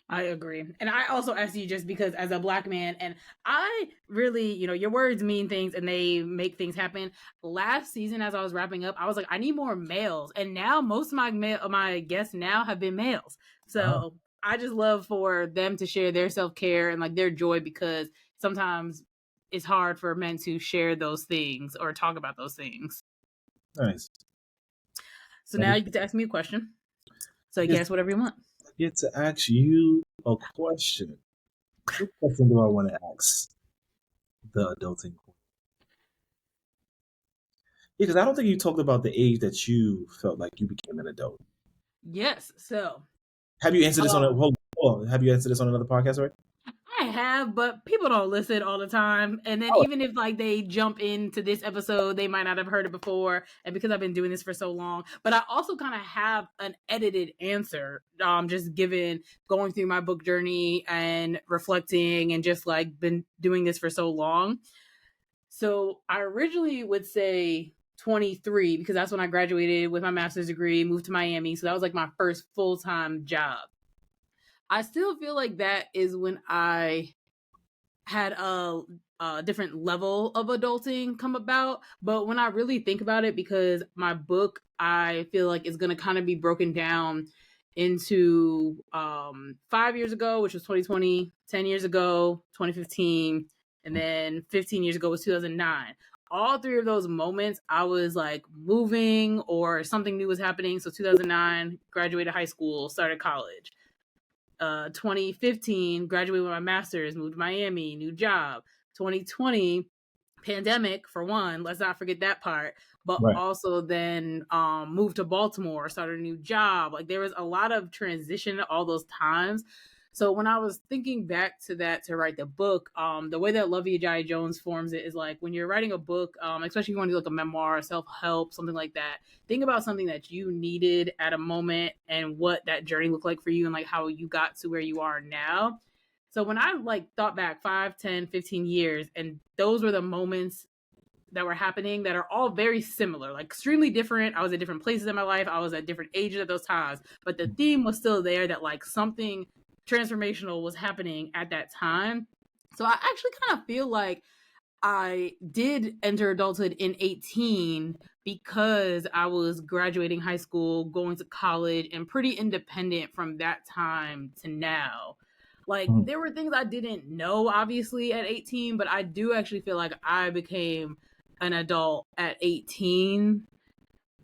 I agree. And I also ask you just because as a Black man, and I really, your words mean things and they make things happen. Last season, as I was wrapping up, I was like, I need more males. And now most of my guests now have been males. So I just love for them to share their self-care and like their joy, because sometimes it's hard for men to share those things or talk about those things. Nice. So now you get to ask me a question. So guess whatever you want. I get to ask you a question. What question do I want to ask the adulting? Because I don't think you talked about the age that you felt like you became an adult. Yes. So have you answered this on a hold Oh, have you answered this on another podcast, right? I have, but people don't listen all the time. And then Oh, even if like they jump into this episode, they might not have heard it before. And because I've been doing this for so long, but I also kind of have an edited answer, just given going through my book journey and reflecting and just like been doing this for so long. So I originally would say 23 because that's when I graduated with my master's degree, moved to Miami. So that was like my first full-time job. I still feel like that is when I had a different level of adulting come about. But when I really think about it, because my book, I feel like is going to kind of be broken down into 5 years ago, which was 2020, 10 years ago, 2015, and then 15 years ago was 2009. All three of those moments, I was like moving or something new was happening. So 2009, graduated high school, started college. 2015, graduated with my master's, moved to Miami, new job. 2020, pandemic for one, let's not forget that part. But right. also then moved to Baltimore, started a new job. Like there was a lot of transition at all those times. So when I was thinking back to that to write the book, the way that Lovey Ajayi Jones forms it is like when you're writing a book, especially if you want to do like a memoir, self-help, something like that, think about something that you needed at a moment and what that journey looked like for you and like how you got to where you are now. So when I like thought back 5, 10, 15 years, and those were the moments that were happening that are all very similar, like extremely different. I was at different places in my life. I was at different ages at those times, but the theme was still there that like something transformational was happening at that time. So I actually kind of feel like I did enter adulthood in 18 because I was graduating high school, going to college, and pretty independent from that time to now. Like, there were things I didn't know, obviously, at 18, but I do actually feel like I became an adult at 18.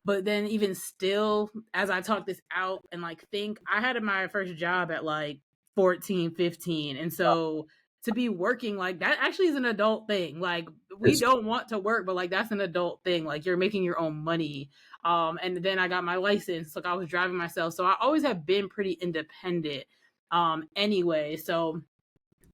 But then, even still, as I talk this out and like think, I had my first job at like 14, 15. And so to be working like that actually is an adult thing. Like we don't want to work, but like that's an adult thing. Like you're making your own money. And then I got my license. Like I was driving myself. So I always have been pretty independent anyway. So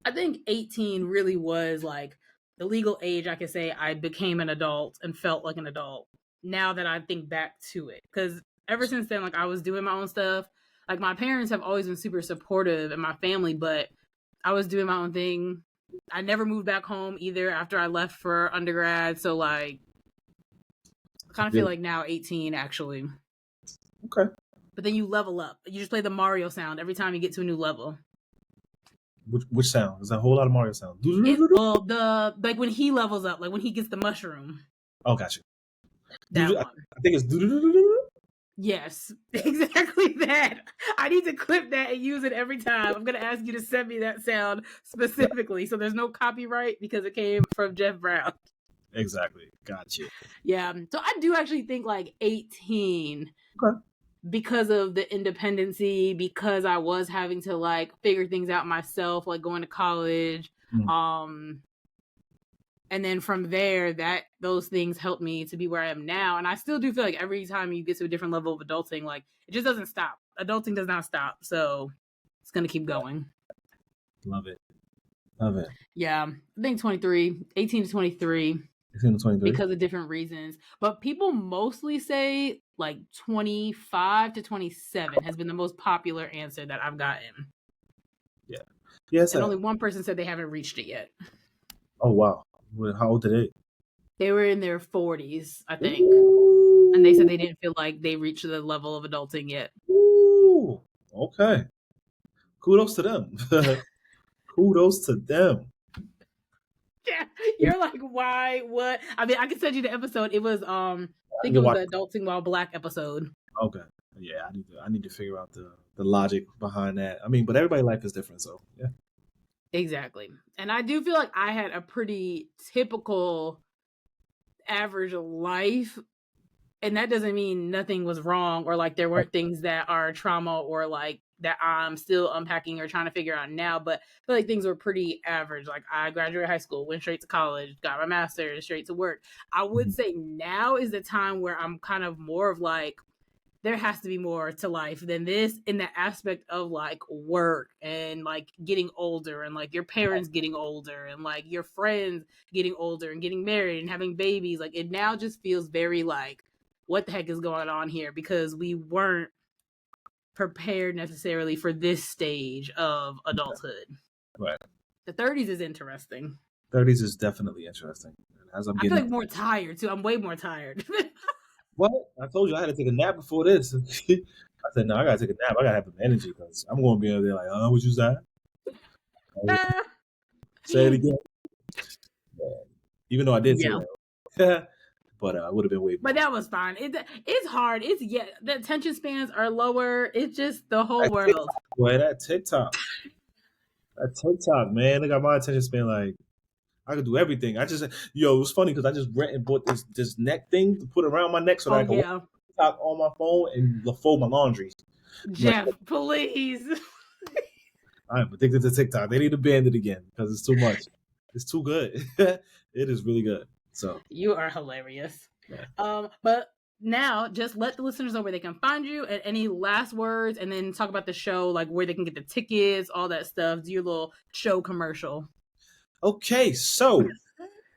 I think 18 really was like the legal age I could say I became an adult and felt like an adult now that I think back to it. Because ever since then, like I was doing my own stuff. Like my parents have always been super supportive and my family, but I was doing my own thing. I never moved back home either after I left for undergrad. So like I kind of feel like now 18 actually. Okay. But then you level up. You just play the Mario sound every time you get to a new level. Which sound? There's a whole lot of Mario sound. Well, the like when he levels up, like when he gets the mushroom. Oh, gotcha. That one. I think it's. Yes, exactly that. I need to clip that and use it every time. I'm going to ask you to send me that sound specifically so there's no copyright because it came from Jeff Brown. Exactly. Gotcha. Yeah. So I do actually think like 18 because of the independency, because I was having to like figure things out myself, like going to college. And then from there, those things helped me to be where I am now. And I still do feel like every time you get to a different level of adulting, like it just doesn't stop. Adulting does not stop. So it's going to keep going. Love it. Love it. Yeah. I think 23, 18 to 23. 18 to 23. Because of different reasons. But people mostly say like 25 to 27 has been the most popular answer that I've gotten. Yeah. Yes. And only one person said they haven't reached it yet. Oh, wow. How old are they? They were in their 40s, I think. Ooh. And they said they didn't feel like they reached the level of adulting yet. Ooh. Okay. Kudos to them. Kudos to them. Yeah. You're like, why? What? I mean, I can send you the episode. It was I think it was the Adulting While Black episode. Okay. Yeah, I need to figure out the logic behind that. I mean, but everybody's life is different, so yeah. Exactly. And I do feel like I had a pretty typical average life. And that doesn't mean nothing was wrong or like there weren't things that are trauma or like that I'm still unpacking or trying to figure out now. But I feel like things were pretty average. Like I graduated high school, went straight to college, got my master's, straight to work. I would say now is the time where I'm kind of more of like there has to be more to life than this in the aspect of like work and like getting older and like your parents getting older and like your friends getting older and getting married and having babies. Like it now just feels very like, what the heck is going on here? Because we weren't prepared necessarily for this stage of adulthood. Right. The 30s is interesting. 30s is definitely interesting. As I'm I feel getting like more tired too. I'm way more tired. Well, I told you I had to take a nap before this. I said, no, I gotta take a nap. I gotta have some energy because I'm gonna be over there like, what you said? Say it again. Yeah. Even though I did say that. But I would have been waiting. But that was fine. It's hard. The attention spans are lower. It's just the whole world. Boy, that TikTok, man, they got my attention span like I could do everything. It was funny because I just went and bought this neck thing to put around my neck so that I can watch TikTok on my phone and fold my laundry. Jeff, please. I'm addicted to TikTok. They need to ban it again because it's too much. It's too good. It is really good. So you are hilarious. Yeah. But now just let the listeners know where they can find you and any last words, and then talk about the show, like where they can get the tickets, all that stuff. Do your little show commercial. Okay, so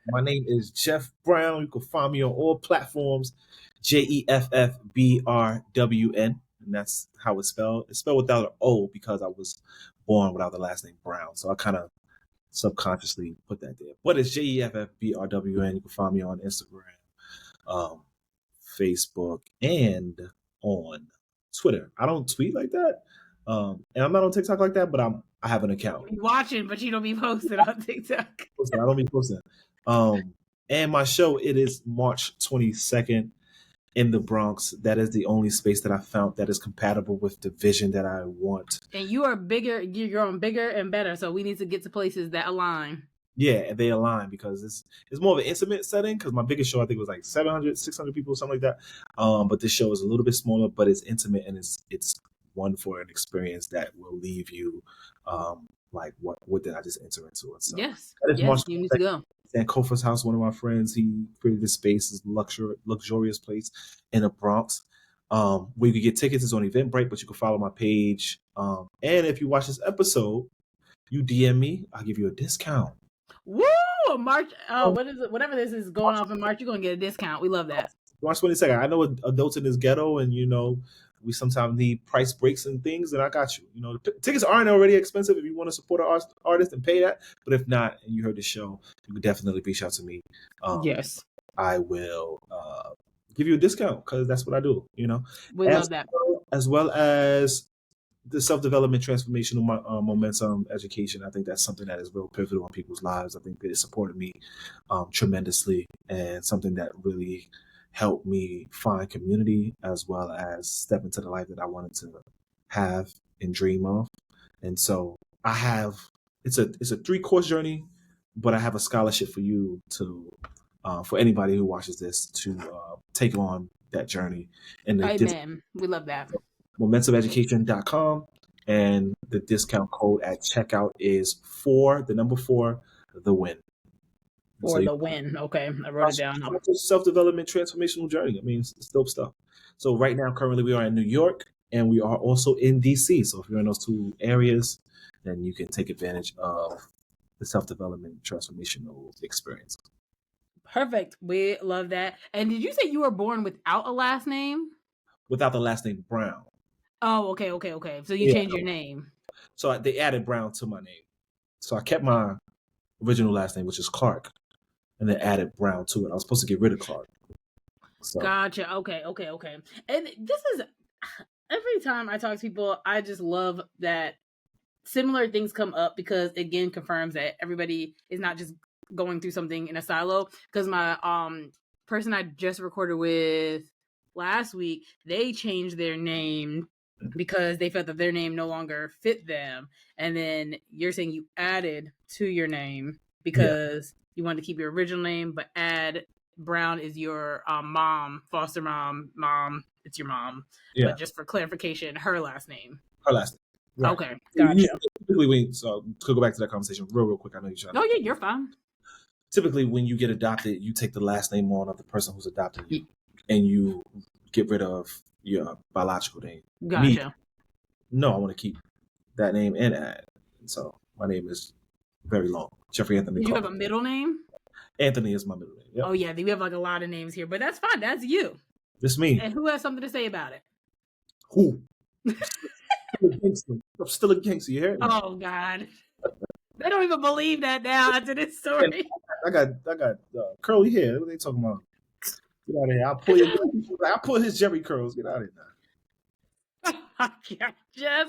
my name is Jeff Brown. You can find me on all platforms, JEFFBRWN, and that's how it's spelled. It's spelled without an O because I was born without the last name Brown, so I kind of subconsciously put that there. But it's JEFFBRWN. You can find me on Instagram, Facebook, and on Twitter. I don't tweet like that, and I'm not on TikTok like that, but I have an account. You're watching, but you don't be posting on TikTok. I don't be posting. And my show, it is March 22nd in the Bronx. That is the only space that I found that is compatible with the vision that I want. And you are bigger. You're growing bigger and better. So we need to get to places that align. Yeah, they align because it's more of an intimate setting. Because my biggest show, I think, was like 700, 600 people, something like that. But this show is a little bit smaller, but it's intimate and it's one for an experience that will leave you like, what did I just enter into? So yes, you need to go. And Kofa's house, one of my friends, he created this space, this luxurious place in the Bronx. Where you can get tickets. It's on Eventbrite, but you can follow my page. And if you watch this episode, you DM me, I'll give you a discount. Woo! March. What is it? Whatever this is going on in March, you're gonna get a discount. We love that. March 22nd. I know adults in this ghetto, and we sometimes need price breaks and things, and I got you. Tickets aren't already expensive if you want to support an artist and pay that. But if not, and you heard the show, you can definitely reach out to me. Yes. I will give you a discount because that's what I do, We love that. As well as the self-development, transformational momentum education. I think that's something that is real pivotal in people's lives. I think it supported me tremendously, and something that really helped me find community as well as step into the life that I wanted to have and dream of. And so I have, it's a 3-course journey, but I have a scholarship for you to, for anybody who watches this to take on that journey. And amen. We love that. MomentumEducation.com, and the discount code at checkout is 4, the number 4, the win. For the win. Okay, I wrote it down. Self-development, transformational journey. I mean, it's dope stuff. So right now, currently, we are in New York, and we are also in DC. So if you're in those 2 areas, then you can take advantage of the self-development, transformational experience. Perfect. We love that. And did you say you were born without a last name? Without the last name Brown. Oh, okay. So you changed your name. So they added Brown to my name. So I kept my original last name, which is Clark, and then added Brown to it. I was supposed to get rid of Clark. So. Gotcha. Okay. And this is, every time I talk to people, I just love that similar things come up because, again, confirms that everybody is not just going through something in a silo. Because my person I just recorded with last week, they changed their name because they felt that their name no longer fit them. And then you're saying you added to your name because you wanted to keep your original name, but add Brown is your mom, foster mom, it's your mom. Yeah. But just for clarification, her last name. Right. Okay, gotcha. Typically, so to go back to that conversation real quick, I know you're trying to... Oh, yeah, you're fine. Typically, when you get adopted, you take the last name on of the person who's adopted you, and you get rid of your biological name. Gotcha. Me, no, I want to keep that name and add. So my name is very long. Jeffrey Anthony. Do you have a middle name? Anthony is my middle name. Yep. Oh yeah, we have like a lot of names here, but that's fine. That's you. It's me. And who has something to say about it? Who? I'm still a gangster. You hear me? Oh God, they don't even believe that now after this story. I got curly hair. What are they talking about? Get out of here! I'll pull his Jerry curls. Get out of here now. Yeah, Jeff,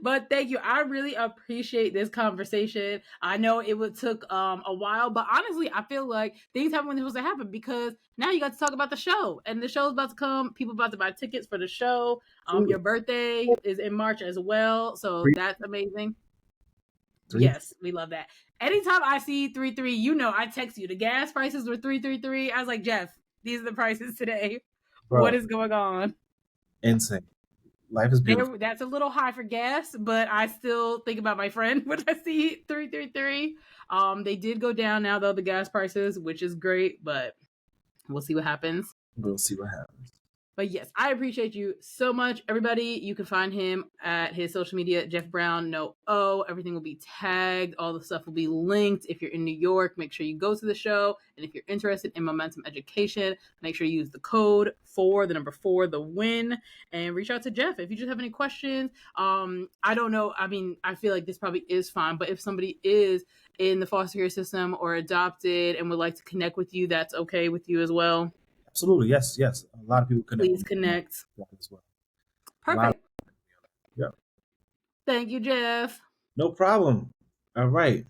but thank you. I really appreciate this conversation. I know it took a while, but honestly, I feel like things happen when they're supposed to happen because now you got to talk about the show, and the show's about to come. People about to buy tickets for the show. Your birthday is in March as well, so that's amazing. Yes, we love that. Anytime I see 3-3, you know, I text you. The gas prices were 3-3-3. I was like, Jeff, these are the prices today. Bro, what is going on? Insane. Life is beautiful. That's a little high for gas, but I still think about my friend when I see 3-3-3. They did go down now, though, the gas prices, which is great, but we'll see what happens. We'll see what happens. But yes, I appreciate you so much. Everybody, you can find him at his social media, Jeff Brown, no O. Everything will be tagged. All the stuff will be linked. If you're in New York, make sure you go to the show. And if you're interested in momentum education, make sure you use the code 4, the number 4, the win, and reach out to Jeff. If you just have any questions, I don't know. I mean, I feel like this probably is fine, but if somebody is in the foster care system or adopted and would like to connect with you, that's okay with you as well. Absolutely. Yes. A lot of people connect. Please connect. As well. Perfect. Yeah. Thank you, Jeff. No problem. All right.